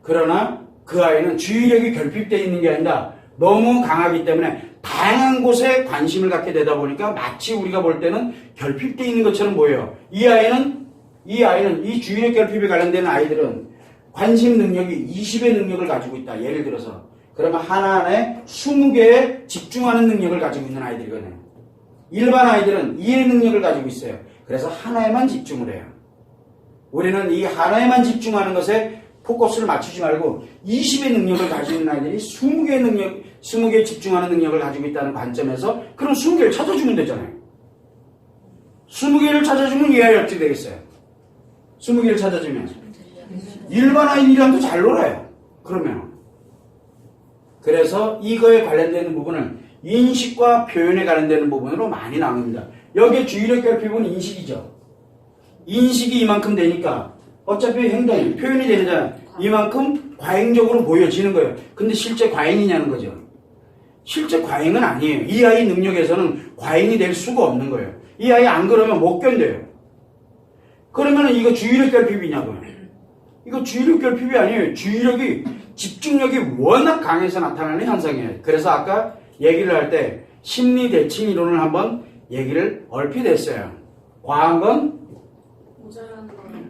그러나 그 아이는 주의력이 결핍되어 있는 게 아니라 너무 강하기 때문에 다양한 곳에 관심을 갖게 되다 보니까 마치 우리가 볼 때는 결핍되어 있는 것처럼 보여요. 이 아이는 이 주의력 결핍에 관련된 아이들은 관심 능력이 20의 능력을 가지고 있다. 예를 들어서 그러면 하나에 20개에 집중하는 능력을 가지고 있는 아이들이거든요. 일반 아이들은 2의 능력을 가지고 있어요. 그래서 하나에만 집중을 해요. 우리는 이 하나에만 집중하는 것에 포커스를 맞추지 말고 20의 능력을 가지고 있는 아이들이 20개에 집중하는 능력을 가지고 있다는 관점에서 그럼 20개를 찾아주면 되잖아요. 20개를 찾아주면 이 아이 어떻게 되겠어요? 20개를 찾아주면 일반 아이들이랑도 잘 놀아요. 그러면 그래서 이거에 관련되는 부분을 인식과 표현에 관련되는 부분으로 많이 나눕니다. 여기에 주의력 결핍은 인식이죠. 인식이 이만큼 되니까 어차피 행동이 표현이 되잖아요. 이만큼 과잉적으로 보여지는 거예요. 근데 실제 과잉이냐는 거죠. 실제 과잉은 아니에요. 이 아이 능력에서는 과잉이 될 수가 없는 거예요. 이 아이 안 그러면 못 견뎌요. 그러면 이거 주의력 결핍이냐고요. 이거 주의력 결핍이 아니에요. 주의력이 집중력이 워낙 강해서 나타나는 현상이에요. 그래서 아까 얘기를 할 때 심리 대칭 이론을 한번 얘기를 얼핏 했어요. 과한 건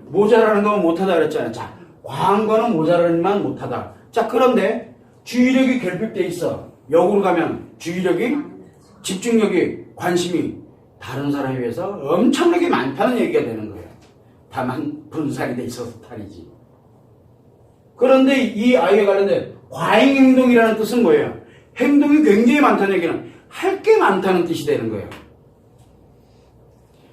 모자라는 건 못하다 그랬잖아요. 자, 과한 거는 모자라니만 못하다. 자, 그런데 주의력이 결핍돼 있어. 역으로 가면 주의력이, 집중력이, 관심이 다른 사람에 비해서 엄청나게 많다는 얘기가 되는 거예요. 다만 분산이 돼 있어서 탈이지. 그런데 이 아이에 관련된 과잉행동이라는 뜻은 뭐예요? 행동이 굉장히 많다는 얘기는 할 게 많다는 뜻이 되는 거예요.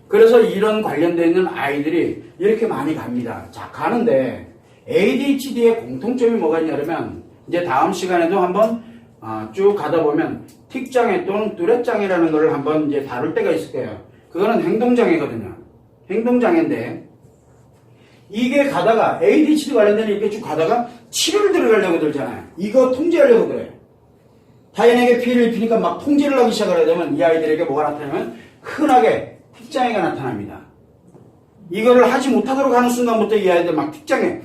그래서 이런 관련되어 있는 아이들이 이렇게 많이 갑니다. 자, 가는데 ADHD의 공통점이 뭐가 있냐면 이제 다음 시간에도 한번 쭉 가다 보면 틱장애 또는 뚜렛장애라는 걸 한번 이제 다룰 때가 있을 거예요. 그거는 행동장애거든요. 행동장애인데 이게 가다가 ADHD 관련된 이렇게 쭉 가다가 치료를 들어가려고 들잖아요. 이거 통제하려고 그래요. 타인에게 피해를 입히니까 막 통제를 하기 시작을 하면 이 아이들에게 뭐가 나타나면 흔하게 틱장애가 나타납니다. 이거를 하지 못하도록 하는 순간부터 이 아이들 막 틱장애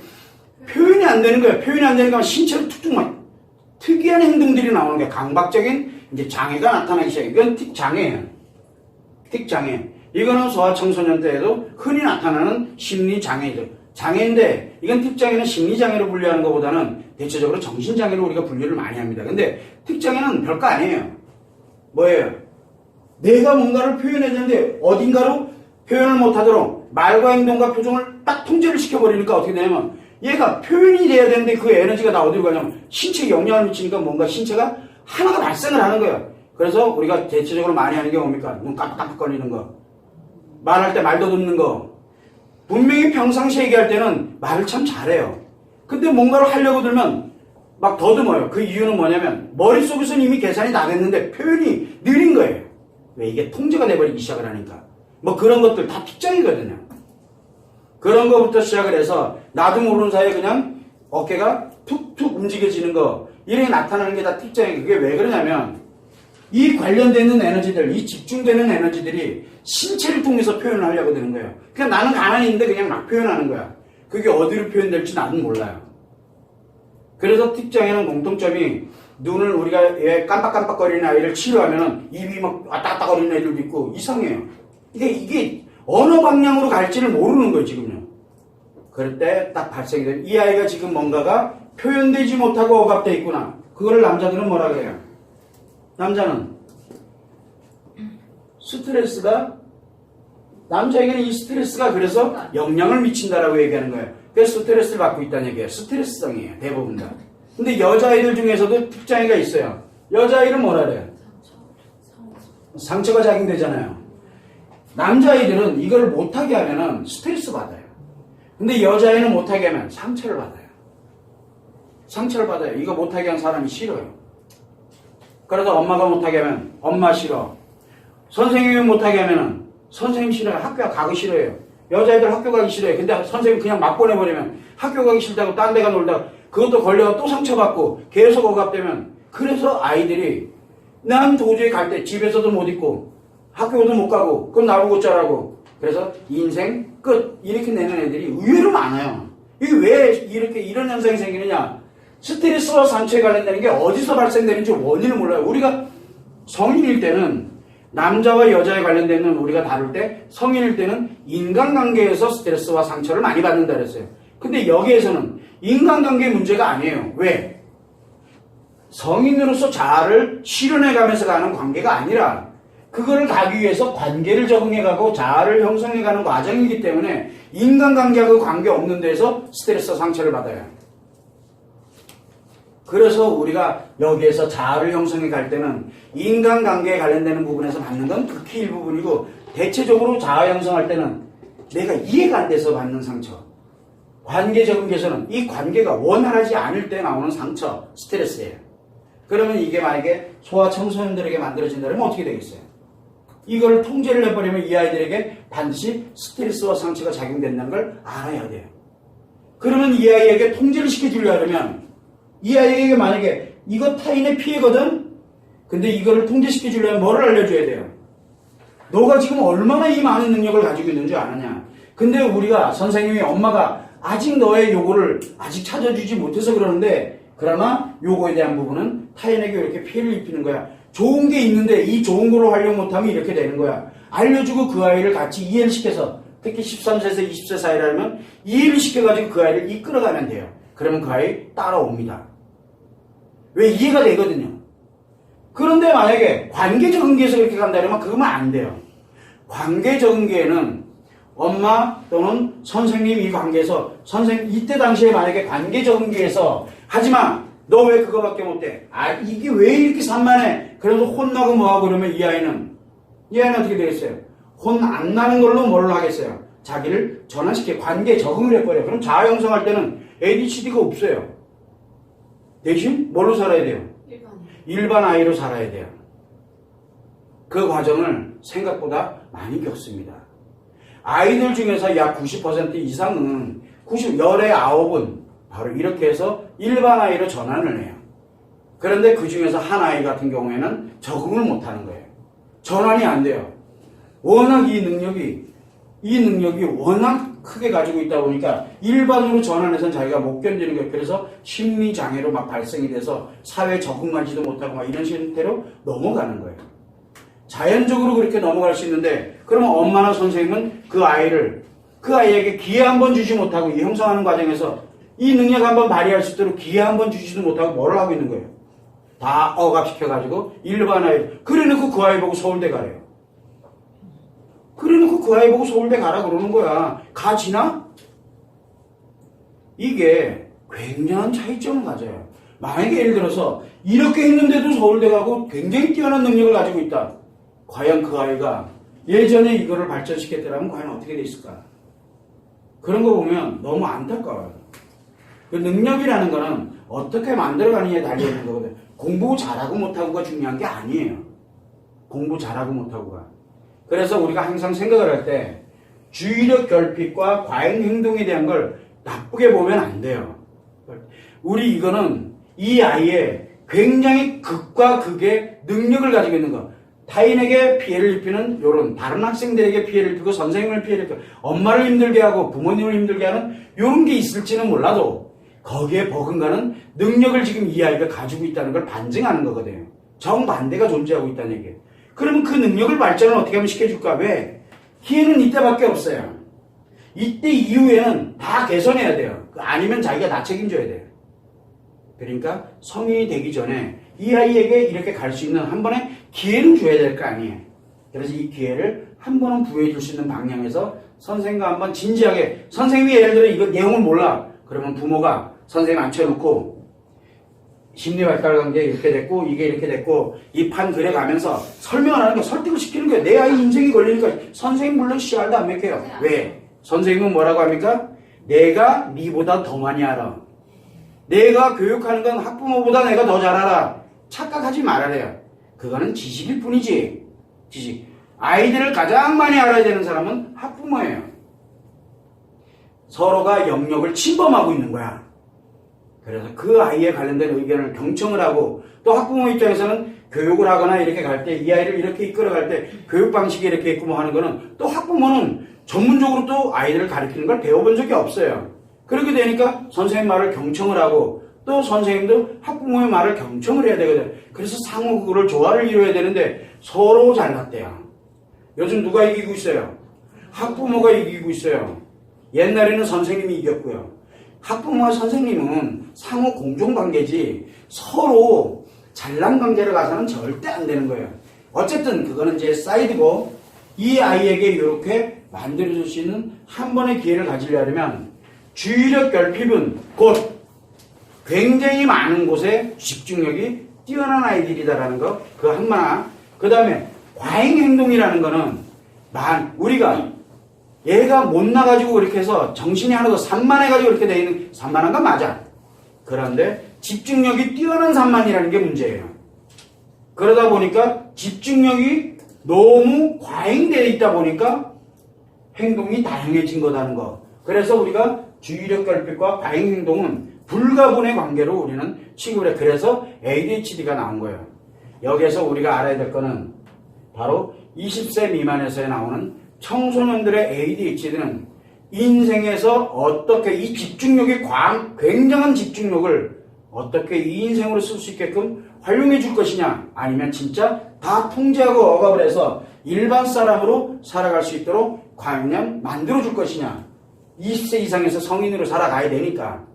표현이 안 되는 거예요. 표현이 안 되니까 신체로 툭툭 막 특이한 행동들이 나오는 거예요. 강박적인 이제 장애가 나타나기 시작해요. 이건 틱장애예요. 틱장애. 이거는 소아청소년 때에도 흔히 나타나는 심리장애죠. 장애인데 이건 틱장애는 심리장애로 분류하는 것보다는 대체적으로 정신장애로 우리가 분류를 많이 합니다. 근데 틱장애는 별거 아니에요. 뭐예요? 내가 뭔가를 표현해야 되는데 어딘가로 표현을 못하도록 말과 행동과 표정을 딱 통제를 시켜버리니까 어떻게 되냐면 얘가 표현이 돼야 되는데 그 에너지가 다 어디로 가냐면 신체에 영향을 미치니까 뭔가 신체가 하나가 발생을 하는 거예요. 그래서 우리가 대체적으로 많이 하는 게 뭡니까? 눈 깜빡깜빡거리는 거. 말할 때 말도 듣는 거. 분명히 평상시에 얘기할 때는 말을 참 잘해요. 근데 뭔가를 하려고 들면 막 더듬어요. 그 이유는 뭐냐면 머릿속에서는 이미 계산이 다 됐는데 표현이 느린 거예요. 왜? 이게 통제가 돼버리기 시작을 하니까. 뭐 그런 것들 다 틱장이거든요. 그런 거부터 시작을 해서 나도 모르는 사이에 그냥 어깨가 툭툭 움직여지는 거 이렇게 나타나는 게 다 틱장이에요. 그게 왜 그러냐면 이 관련되는 에너지들, 이 집중되는 에너지들이 신체를 통해서 표현을 하려고 되는 거예요. 그냥 나는 가만히 있는데 그냥 막 표현하는 거야. 그게 어디로 표현될지 나는 몰라요. 그래서 틱장애는 공통점이 눈을 우리가 왜 깜빡깜빡거리는 아이를 치료하면 입이 막 왔다 갔다 거리는 애들도 있고 이상해요. 이게 어느 방향으로 갈지를 모르는 거예요, 지금요. 그럴 때 딱 발생이 되면 이 아이가 지금 뭔가가 표현되지 못하고 억압되어 있구나. 그거를 남자들은 뭐라 그래요? 남자는 스트레스가 남자에게는 이 스트레스가 그래서 영향을 미친다라고 얘기하는 거예요. 그래서 스트레스를 받고 있다는 얘기예요. 스트레스성이에요. 대부분 다. 근데 여자아이들 중에서도 특장애가 있어요. 여자아이는 뭐라 그래요? 상처가 작용되잖아요. 남자아이들은 이걸 못하게 하면은 스트레스 받아요. 근데 여자애는 못하게 하면 상처를 받아요. 상처를 받아요. 이거 못하게 한 사람이 싫어요. 그러다 엄마가 못하게 하면 엄마 싫어. 선생님이 못하게 하면은 선생님 싫어요. 학교 가기 싫어요. 여자애들 학교 가기 싫어요. 근데 선생님 그냥 막 보내버리면 학교 가기 싫다고 딴 데가 놀다가 그것도 걸려가 또 상처받고 계속 억압되면 그래서 아이들이 난 도저히 갈 때 집에서도 못 있고 학교도 못 가고 그럼 나보고 어쩌라고. 그래서 인생 끝 이렇게 내는 애들이 의외로 많아요. 이게 왜 이렇게 이런 현상이 생기느냐. 스트레스와 상처에 관련되는 게 어디서 발생되는지 원인을 몰라요. 우리가 성인일 때는 남자와 여자에 관련되는 우리가 다룰 때 성인일 때는 인간관계에서 스트레스와 상처를 많이 받는다 그랬어요. 근데 여기에서는 인간관계 문제가 아니에요. 왜? 성인으로서 자아를 실현해가면서 가는 관계가 아니라 그거를 가기 위해서 관계를 적응해가고 자아를 형성해가는 과정이기 때문에 인간관계하고 관계없는 데서 스트레스와 상처를 받아요. 그래서 우리가 여기에서 자아를 형성해 갈 때는 인간관계에 관련되는 부분에서 받는 건 극히 일부분이고 대체적으로 자아 형성할 때는 내가 이해가 안 돼서 받는 상처. 관계 적응에서는 이 관계가 원활하지 않을 때 나오는 상처, 스트레스예요. 그러면 이게 만약에 소아 청소년들에게 만들어진다면 어떻게 되겠어요? 이걸 통제를 해버리면 이 아이들에게 반드시 스트레스와 상처가 작용된다는 걸 알아야 돼요. 그러면 이 아이에게 통제를 시켜주려 하려면 이 아이에게 만약에 이거 타인의 피해거든? 근데 이거를 통제시켜주려면 뭐를 알려줘야 돼요? 너가 지금 얼마나 이 많은 능력을 가지고 있는 줄 아느냐? 근데 우리가 선생님이 엄마가 아직 너의 요거를 아직 찾아주지 못해서 그러는데 그러나 요거에 대한 부분은 타인에게 이렇게 피해를 입히는 거야. 좋은 게 있는데 이 좋은 걸로 활용 못하면 이렇게 되는 거야. 알려주고 그 아이를 같이 이해를 시켜서 특히 13세에서 20세 사이라면 이해를 시켜가지고 그 아이를 이끌어가면 돼요. 그러면 그 아이 따라옵니다. 왜? 이해가 되거든요. 그런데 만약에 관계 적응기에서 그렇게 간다면 그러면 안 돼요. 관계 적응기에는 엄마 또는 선생님 이 관계에서 선생님 이때 당시에 만약에 관계 적응기에서 하지마 너 왜 그거밖에 못해? 아 이게 왜 이렇게 산만해? 그래서 혼나고 뭐하고 그러면 이 아이는 어떻게 되겠어요? 혼 안 나는 걸로 뭘로 하겠어요? 자기를 전환시켜 관계에 적응을 해버려요. 그럼 자아 형성할 때는 ADHD가 없어요. 대신 뭘로 살아야 돼요? 일반 아이로 살아야 돼요. 그 과정을 생각보다 많이 겪습니다. 아이들 중에서 약 90% 이상은 10의 9은 바로 이렇게 해서 일반 아이로 전환을 해요. 그런데 그 중에서 한 아이 같은 경우에는 적응을 못하는 거예요. 전환이 안 돼요. 워낙 이 능력이 워낙 크게 가지고 있다 보니까 일반으로 전환해서는 자기가 못 견디는 거예요. 그래서 심리장애로 막 발생이 돼서 사회에 적응하지도 못하고 막 이런 형태로 넘어가는 거예요. 자연적으로 그렇게 넘어갈 수 있는데 그러면 엄마나 선생님은 그 아이에게 기회 한 번 주지 못하고 이 형성하는 과정에서 이 능력 한번 발휘할 수 있도록 기회 한 번 주지도 못하고 뭘 하고 있는 거예요? 다 억압시켜가지고 일반 아이 그래놓고 그 아이 보고 서울대 가래요. 그래놓고 그 아이 보고 서울대 가라 그러는 거야. 가지나? 이게 굉장한 차이점을 가져요. 만약에 예를 들어서 이렇게 했는데도 서울대 가고 굉장히 뛰어난 능력을 가지고 있다. 과연 그 아이가 예전에 이거를 발전시켰더라면 과연 어떻게 돼 있을까? 그런 거 보면 너무 안타까워요. 그 능력이라는 거는 어떻게 만들어가느냐에 달려있는 거거든. 공부 잘하고 못하고가 중요한 게 아니에요. 공부 잘하고 못하고가. 그래서 우리가 항상 생각을 할 때 주의력 결핍과 과잉 행동에 대한 걸 나쁘게 보면 안 돼요. 우리 이거는 이 아이의 굉장히 극과 극의 능력을 가지고 있는 거. 타인에게 피해를 입히는 요런 다른 학생들에게 피해를 입히고 선생님을 피해를 입히고 엄마를 힘들게 하고 부모님을 힘들게 하는 요런 게 있을지는 몰라도 거기에 버금가는 능력을 지금 이 아이가 가지고 있다는 걸 반증하는 거거든요. 정반대가 존재하고 있다는 얘기예요. 그러면 그 능력을 발전을 어떻게 하면 시켜줄까? 왜? 기회는 이때밖에 없어요. 이때 이후에는 다 개선해야 돼요. 아니면 자기가 다 책임져야 돼요. 그러니까 성인이 되기 전에 이 아이에게 이렇게 갈 수 있는 한 번의 기회는 줘야 될 거 아니에요. 그래서 이 기회를 한 번은 부여해 줄 수 있는 방향에서 선생님과 한번 진지하게 선생님이 예를 들어 이거 내용을 몰라. 그러면 부모가 선생님 앉혀놓고 심리 발달 관계 이렇게 됐고 이게 이렇게 됐고 이 판 그려가면서 설명을 하는 거 설득을 시키는 거예요. 내 아이 인생이 걸리니까 선생님 물론 씨알도 안 맥혀요. 왜? 선생님은 뭐라고 합니까? 내가 니보다 더 많이 알아. 내가 교육하는 건 학부모보다 내가 더 잘 알아. 착각하지 말아래요. 그거는 지식일 뿐이지. 지식. 아이들을 가장 많이 알아야 되는 사람은 학부모예요. 서로가 영역을 침범하고 있는 거야. 그래서 그 아이에 관련된 의견을 경청을 하고 또 학부모 입장에서는 교육을 하거나 이렇게 갈 때 이 아이를 이렇게 이끌어갈 때 교육 방식이 이렇게 있고 뭐 하는 거는 또 학부모는 전문적으로 또 아이들을 가르치는 걸 배워본 적이 없어요. 그렇게 되니까 선생님 말을 경청을 하고 또 선생님도 학부모의 말을 경청을 해야 되거든. 그래서 상호 그거를 조화를 이루어야 되는데 서로 잘났대요. 요즘 누가 이기고 있어요? 학부모가 이기고 있어요. 옛날에는 선생님이 이겼고요. 학부모와 선생님은 상호 공존관계지 서로 잘난 관계로 가서는 절대 안 되는 거예요. 어쨌든 그거는 이제 사이드고 이 아이에게 이렇게 만들어줄 수 있는 한 번의 기회를 가지려면 주의력 결핍은 곧 굉장히 많은 곳에 집중력이 뛰어난 아이들이다라는 거 그 한마나 그 다음에 과잉행동이라는 거는 우리가 얘가 못 나가지고 그렇게 해서 정신이 하나도 산만해가지고 이렇게 돼 있는 산만한 건 맞아. 그런데 집중력이 뛰어난 산만이라는 게 문제예요. 그러다 보니까 집중력이 너무 과잉되어 있다 보니까 행동이 다양해진 거라는 거. 그래서 우리가 주의력 결핍과 과잉행동은 불가분의 관계로 우리는 취급을 해. 그래서 ADHD가 나온 거예요. 여기에서 우리가 알아야 될 거는 바로 20세 미만에서 나오는 청소년들의 ADHD는 인생에서 어떻게 이 집중력이 굉장한 집중력을 어떻게 이 인생으로 쓸 수 있게끔 활용해 줄 것이냐 아니면 진짜 다 통제하고 억압을 해서 일반 사람으로 살아갈 수 있도록 과연 만들어 줄 것이냐. 20세 이상에서 성인으로 살아가야 되니까.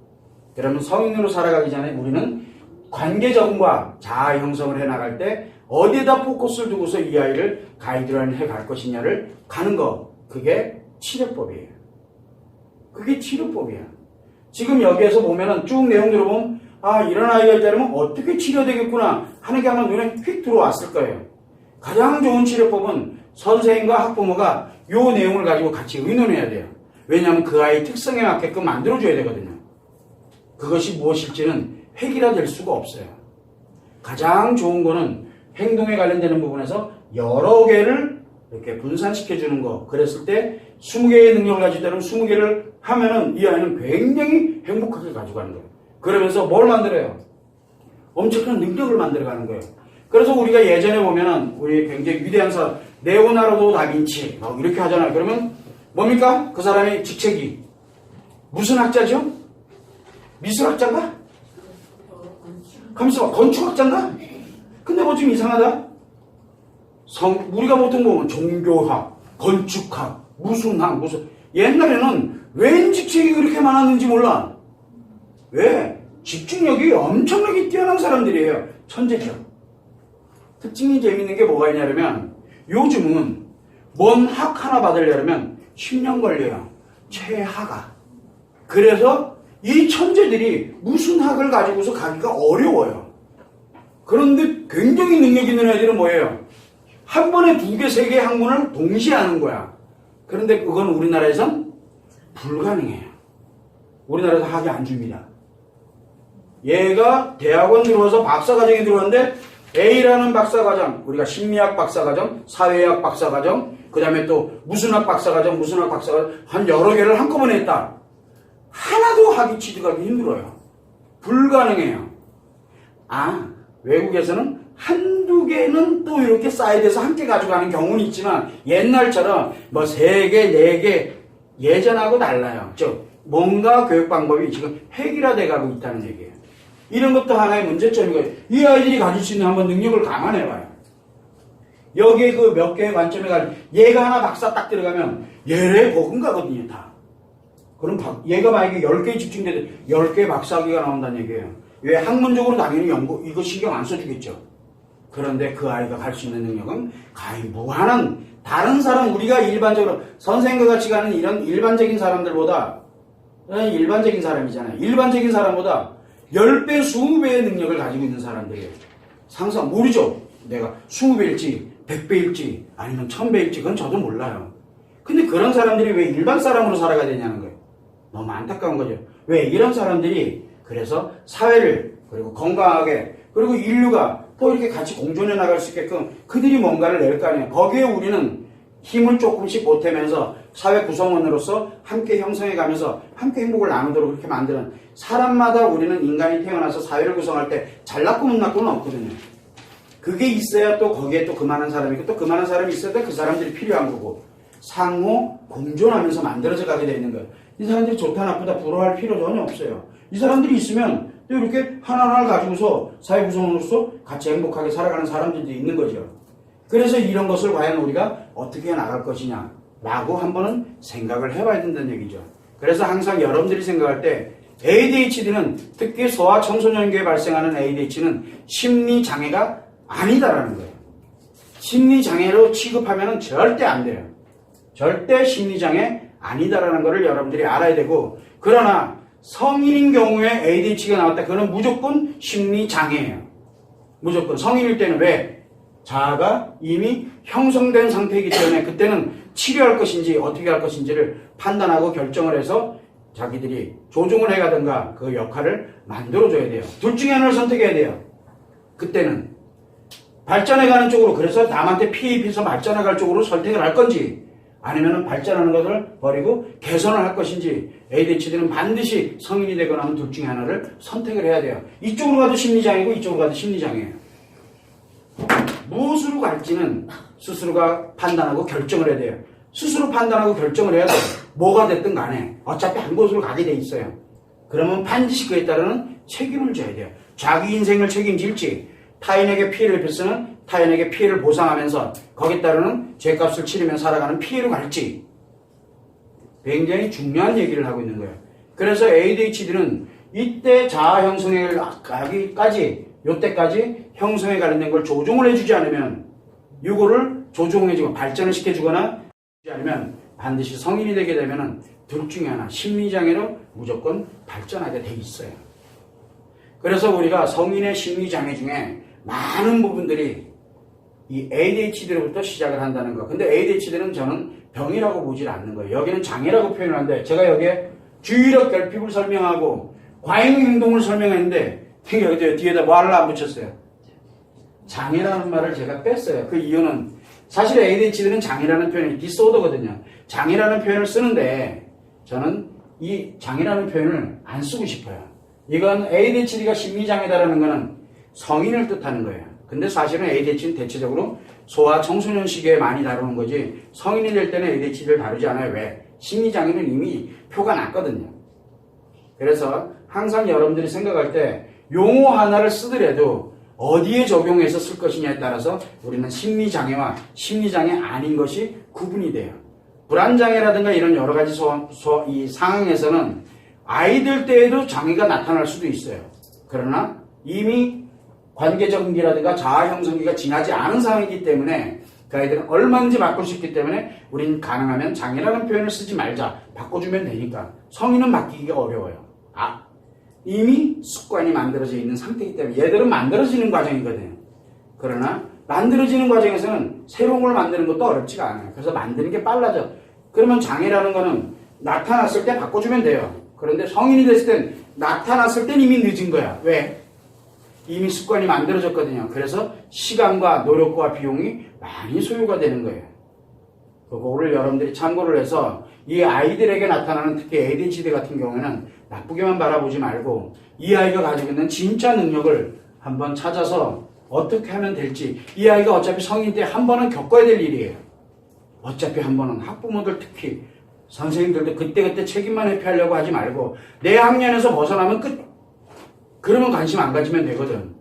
그러면 성인으로 살아가기 전에 우리는 관계 적응과 자아 형성을 해나갈 때 어디에다 포커스를 두고서 이 아이를 가이드라인을 해갈 것이냐를 가는 거. 그게 치료법이에요. 그게 치료법이야. 지금 여기에서 보면은 쭉 내용 들어보면 이런 아이가 있다면 어떻게 치료되겠구나 하는 게 아마 눈에 휙 들어왔을 거예요. 가장 좋은 치료법은 선생님과 학부모가 이 내용을 가지고 같이 의논해야 돼요. 왜냐하면 그 아이 특성에 맞게끔 만들어줘야 되거든요. 그것이 무엇일지는 획일화될 수가 없어요. 가장 좋은 거는 행동에 관련되는 부분에서 여러 개를 이렇게 분산시켜주는 거. 그랬을 때 20개의 능력을 가지고 있다면 20개를 하면은 이 아이는 굉장히 행복하게 가져가는 거예요. 그러면서 뭘 만들어요? 엄청난 능력을 만들어가는 거예요. 그래서 우리가 예전에 보면은 우리 굉장히 위대한 사람 레오나르도 다빈치 이렇게 하잖아요. 그러면 뭡니까? 그 사람의 직책이 무슨 학자죠? 미술학자인가? 가만있어 봐. 건축학자인가? 근데 뭐 좀 이상하다. 우리가 보통 보면 종교학, 건축학, 무슨 옛날에는 웬 직책이 그렇게 많았는지 몰라. 왜? 집중력이 엄청나게 뛰어난 사람들이에요. 천재죠. 특징이 재밌는 게 뭐가 있냐면 요즘은 뭔 학 하나 받으려면 10년 걸려요. 최하가. 그래서 이 천재들이 무슨 학을 가지고서 가기가 어려워요. 그런데 굉장히 능력 있는 애들은 뭐예요? 한 번에 2개, 3개 학문을 동시에 하는 거야. 그런데 그건 우리나라에선 불가능해요. 우리나라에서 학이 안 줍니다. 얘가 대학원 들어와서 박사과정에 들어왔는데 A라는 박사과정, 우리가 심리학 박사과정, 사회학 박사과정, 그 다음에 또 무슨 학 박사과정, 무슨 학 박사과정 한 여러 개를 한꺼번에 했다. 하나도 학위 취득하기 힘들어요. 불가능해요. 외국에서는 한두 개는 또 이렇게 사이드에서 함께 가져가는 경우는 있지만 옛날처럼 뭐 3개, 4개 예전하고 달라요. 즉 뭔가 교육 방법이 지금 획일화돼 가고 있다는 얘기예요. 이런 것도 하나의 문제점이고요. 이 아이들이 가질 수 있는 한번 능력을 감안해봐요. 여기에 그 몇 개의 관점에 가면 얘가 하나 박사 딱 들어가면 얘네 버금가거든요 다. 그럼 얘가 만약에 10개에 집중돼도 10개의 박사학위가 나온다는 얘기예요. 왜? 학문적으로 당연히 이거 신경 안 써주겠죠. 그런데 그 아이가 갈 수 있는 능력은 가히 무한한 다른 사람 우리가 일반적으로 선생님과 같이 가는 이런 일반적인 사람들보다 일반적인 사람이잖아요. 일반적인 사람보다 10배, 20배의 능력을 가지고 있는 사람들이에요. 상상 모르죠. 내가 20배일지 100배일지 아니면 1000배일지 그건 저도 몰라요. 근데 그런 사람들이 왜 일반 사람으로 살아가야 되냐는 거예요. 너무 안타까운 거죠. 왜 이런 사람들이 그래서 사회를 그리고 건강하게 그리고 인류가 또 이렇게 같이 공존해 나갈 수 있게끔 그들이 뭔가를 낼 거 아니에요. 거기에 우리는 힘을 조금씩 보태면서 사회 구성원으로서 함께 형성해 가면서 함께 행복을 나누도록 그렇게 만드는 사람마다 우리는 인간이 태어나서 사회를 구성할 때 잘났고 못났고는 없거든요. 그게 있어야 또 거기에 또 그만한 사람이 있고 또 그만한 사람이 있어야 그 사람들이 필요한 거고 상호 공존하면서 만들어져 가게 되는 거예요. 이 사람들이 좋다 나쁘다 부러워할 필요 전혀 없어요. 이 사람들이 있으면 또 이렇게 하나하나를 가지고서 사회 구성원으로서 같이 행복하게 살아가는 사람들도 있는 거죠. 그래서 이런 것을 과연 우리가 어떻게 나갈 것이냐라고 한번은 생각을 해봐야 된다는 얘기죠. 그래서 항상 여러분들이 생각할 때 ADHD는 특히 소아 청소년기에 발생하는 ADHD는 심리장애가 아니다라는 거예요. 심리장애로 취급하면 절대 안 돼요. 절대 심리장애 아니다라는 것을 여러분들이 알아야 되고 그러나 성인인 경우에 ADHD가 나왔다. 그거는 무조건 심리장애예요. 무조건. 성인일 때는 왜? 자아가 이미 형성된 상태이기 때문에 그때는 치료할 것인지 어떻게 할 것인지를 판단하고 결정을 해서 자기들이 조종을 해가든가 그 역할을 만들어줘야 돼요. 둘 중에 하나를 선택해야 돼요. 그때는 발전해가는 쪽으로 그래서 남한테 피해 입혀서 발전해갈 쪽으로 선택을 할 건지 아니면 발전하는 것을 버리고 개선을 할 것인지 ADHD는 반드시 성인이 되거나 하면 둘 중에 하나를 선택을 해야 돼요. 이쪽으로 가도 심리장애고 이쪽으로 가도 심리장애예요. 무엇으로 갈지는 스스로가 판단하고 결정을 해야 돼요. 스스로 판단하고 결정을 해야 돼요. 뭐가 됐든 간에 어차피 한 곳으로 가게 돼 있어요. 그러면 반드시 그에 따르는 책임을 져야 돼요. 자기 인생을 책임질지 타인에게 피해를 입혔으면 타인에게 피해를 보상하면서 거기에 따르는 죄값을 치르며 살아가는 피해로 갈지 굉장히 중요한 얘기를 하고 있는 거예요. 그래서 ADHD는 이때 자아 형성에 가기까지 요때까지 형성에 관련된 걸 조종을 해주지 않으면 이거를 조종해주고 발전을 시켜주거나 하지 않으면 반드시 성인이 되게 되면 둘 중에 하나 심리장애로 무조건 발전하게 돼 있어요. 그래서 우리가 성인의 심리장애 중에 많은 부분들이 이 ADHD로부터 시작을 한다는 거. 근데 ADHD는 저는 병이라고 보질 않는 거예요. 여기는 장애라고 표현을 하는데 제가 여기에 주의력 결핍을 설명하고 과잉 행동을 설명했는데 여기 뒤에다 뭐를 안 붙였어요. 장애라는 말을 제가 뺐어요. 그 이유는 사실 ADHD는 장애라는 표현이 디스오더거든요. 장애라는 표현을 쓰는데 저는 이 장애라는 표현을 안 쓰고 싶어요. 이건 ADHD가 심리장애다라는 거는 성인을 뜻하는 거예요. 근데 사실은 ADHD는 대체적으로 소아 청소년 시기에 많이 다루는 거지 성인이 될 때는 ADHD를 다루지 않아요. 왜? 심리장애는 이미 표가 났거든요. 그래서 항상 여러분들이 생각할 때 용어 하나를 쓰더라도 어디에 적용해서 쓸 것이냐에 따라서 우리는 심리장애와 심리장애 아닌 것이 구분이 돼요. 불안장애라든가 이런 여러 가지 이 상황에서는 아이들 때에도 장애가 나타날 수도 있어요. 그러나 이미 관계적인기라든가 자아 형성기가 지나지 않은 상황이기 때문에 그 아이들은 얼마든지 바꿀 수 있기 때문에 우리는 가능하면 장애라는 표현을 쓰지 말자. 바꿔주면 되니까. 성인은 바뀌기가 어려워요. 이미 습관이 만들어져 있는 상태이기 때문에 얘들은 만들어지는 과정이거든요. 그러나 만들어지는 과정에서는 새로운 걸 만드는 것도 어렵지가 않아요. 그래서 만드는 게 빨라져. 그러면 장애라는 거는 나타났을 때 바꿔주면 돼요. 그런데 성인이 됐을 땐 나타났을 땐 이미 늦은 거야. 왜? 이미 습관이 만들어졌거든요. 그래서 시간과 노력과 비용이 많이 소요가 되는 거예요. 그거를 여러분들이 참고를 해서 이 아이들에게 나타나는 특히 ADHD 같은 경우에는 나쁘게만 바라보지 말고 이 아이가 가지고 있는 진짜 능력을 한번 찾아서 어떻게 하면 될지 이 아이가 어차피 성인 때 한 번은 겪어야 될 일이에요. 어차피 한 번은 학부모들 특히 선생님들도 그때그때 책임만 회피하려고 하지 말고 내 학년에서 벗어나면 끝. 그러면 관심 안 가지면 되거든.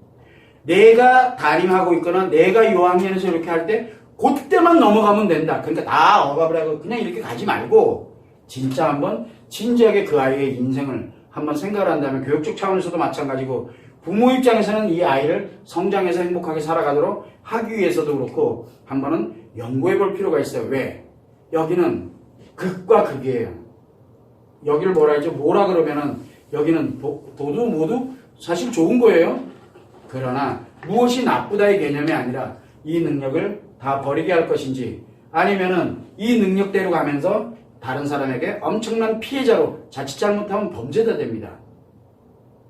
내가 담임하고 있거나 내가 이 학년에서 이렇게 할 때 그때만 넘어가면 된다. 그러니까 다 억압을 하고 그냥 이렇게 가지 말고 진짜 한번 진지하게 그 아이의 인생을 한번 생각을 한다면 교육적 차원에서도 마찬가지고 부모 입장에서는 이 아이를 성장해서 행복하게 살아가도록 하기 위해서도 그렇고 한번은 연구해 볼 필요가 있어요. 왜? 여기는 극과 극이에요. 여기를 뭐라 하죠? 뭐라 그러면은 여기는 도도 모두 사실 좋은 거예요. 그러나 무엇이 나쁘다의 개념이 아니라 이 능력을 다 버리게 할 것인지 아니면은 이 능력대로 가면서 다른 사람에게 엄청난 피해자로 자칫 잘못하면 범죄자 됩니다.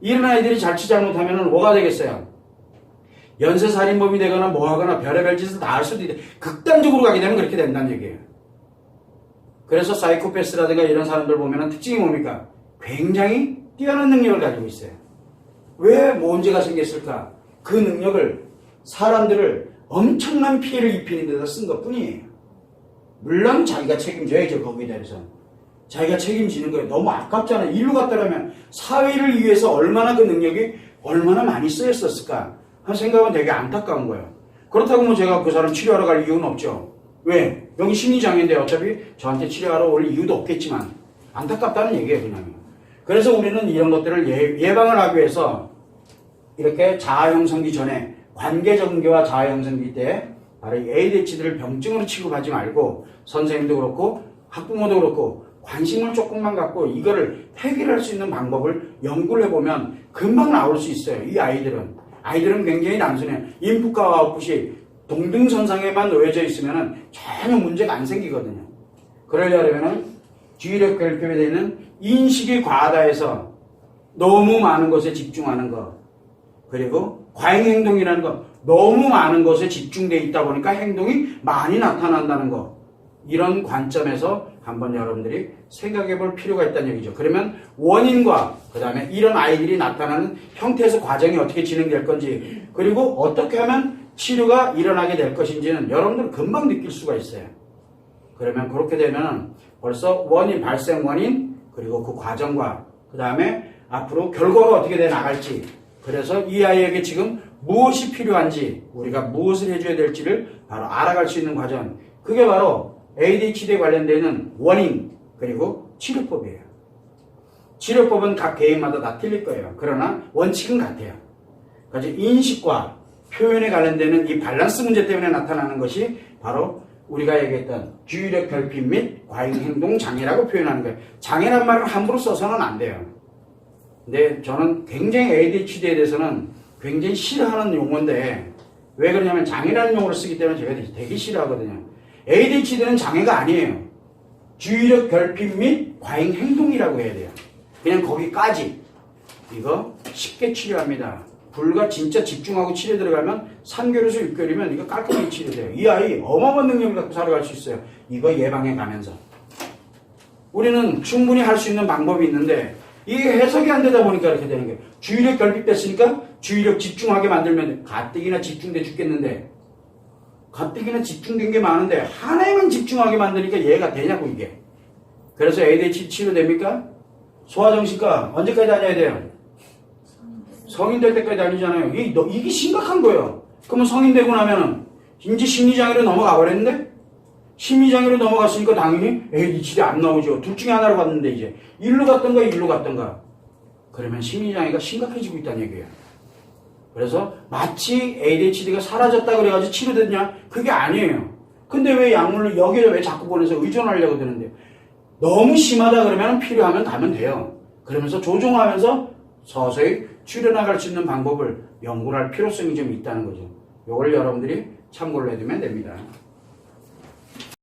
이런 아이들이 자칫 잘못하면 뭐가 되겠어요? 연쇄살인범이 되거나 뭐하거나 별의별 짓을 다 할 수도 있대. 극단적으로 가게 되면 그렇게 된다는 얘기예요. 그래서 사이코패스라든가 이런 사람들 보면 특징이 뭡니까? 굉장히 뛰어난 능력을 가지고 있어요. 왜 문제가 생겼을까? 그 능력을 사람들을 엄청난 피해를 입히는 데다 쓴 것뿐이에요. 물론 자기가 책임져야죠. 거기에 대해서. 자기가 책임지는 거예요. 너무 아깝잖아요. 일로 갔다라면 사회를 위해서 얼마나 그 능력이 얼마나 많이 쓰였었을까 한 생각은 되게 안타까운 거예요. 그렇다고 뭐 제가 그 사람 치료하러 갈 이유는 없죠. 왜? 여기 심리장애인데 어차피 저한테 치료하러 올 이유도 없겠지만 안타깝다는 얘기예요. 그냥. 그래서 우리는 이런 것들을 예방을 하기 위해서 이렇게 자아 형성기 전에 관계 전개와 자아 형성기 때 바로 이 ADHD를 병증으로 취급하지 말고 선생님도 그렇고 학부모도 그렇고 관심을 조금만 갖고 이거를 해결할 수 있는 방법을 연구를 해보면 금방 나올 수 있어요. 이 아이들은 굉장히 단순해요. 인풋과 아웃풋이 동등선상에만 놓여져 있으면 전혀 문제가 안 생기거든요. 그러려면 주의력 결핍에 되는 인식이 과다해서 너무 많은 것에 집중하는 것, 그리고 과잉행동이라는 것, 너무 많은 것에 집중되어 있다 보니까 행동이 많이 나타난다는 것, 이런 관점에서 한번 여러분들이 생각해 볼 필요가 있다는 얘기죠. 그러면 원인과 그 다음에 이런 아이들이 나타나는 형태에서 과정이 어떻게 진행될 건지, 그리고 어떻게 하면 치료가 일어나게 될 것인지는 여러분들은 금방 느낄 수가 있어요. 그러면 그렇게 되면 벌써 원인, 발생 원인, 그리고 그 과정과 그 다음에 앞으로 결과가 어떻게 돼 나갈지, 그래서 이 아이에게 지금 무엇이 필요한지, 우리가 무엇을 해줘야 될지를 바로 알아갈 수 있는 과정, 그게 바로 ADHD에 관련되는 원인 그리고 치료법이에요. 치료법은 각 개인마다 다 틀릴 거예요. 그러나 원칙은 같아요. 그래서 인식과 표현에 관련되는 이 밸런스 문제 때문에 나타나는 것이 바로 우리가 얘기했던 주의력 결핍 및 과잉행동 장애라고 표현하는 거예요. 장애란 말을 함부로 써서는 안 돼요. 근데 저는 굉장히 ADHD에 대해서는 굉장히 싫어하는 용어인데, 왜 그러냐면 장애라는 용어를 쓰기 때문에 제가 되게 싫어하거든요. ADHD는 장애가 아니에요. 주의력 결핍 및 과잉 행동이라고 해야 돼요. 그냥 거기까지. 이거 쉽게 치료합니다. 불과 진짜 집중하고 치료 들어가면 3개월에서 6개월이면 이거 깔끔하게 치료돼요. 이 아이 어마어마한 능력을 갖고 살아갈 수 있어요. 이거 예방해 가면서. 우리는 충분히 할 수 있는 방법이 있는데 이게 해석이 안 되다 보니까 이렇게 되는 거예요. 주의력 결핍됐으니까 주의력 집중하게 만들면 가뜩이나 집중돼 죽겠는데, 가뜩이나 집중된 게 많은데 하나에만 집중하게 만드니까 얘가 되냐고 이게. 그래서 ADHD 치료됩니까? 소아정신과 언제까지 다녀야 돼요? 성인 될 때까지 다니잖아요. 이게 심각한 거예요. 그러면 성인 되고 나면은 이제 심리장애로 넘어가 버렸는데, 심리장애로 넘어갔으니까 당연히 ADHD 안 나오죠. 둘 중에 하나로 갔는데 이제 일로 갔던가 일로 갔던가. 그러면 심리장애가 심각해지고 있다는 얘기예요. 그래서 마치 ADHD가 사라졌다 그래가지고 치료됐냐? 그게 아니에요. 근데 왜 약물을 여기에 왜 자꾸 보내서 의존하려고 드는데, 너무 심하다 그러면 필요하면 가면 돼요. 그러면서 조종하면서 서서히 줄여나갈 수 있는 방법을 연구할 필요성이 좀 있다는 거죠. 이걸 여러분들이 참고를 해두면 됩니다.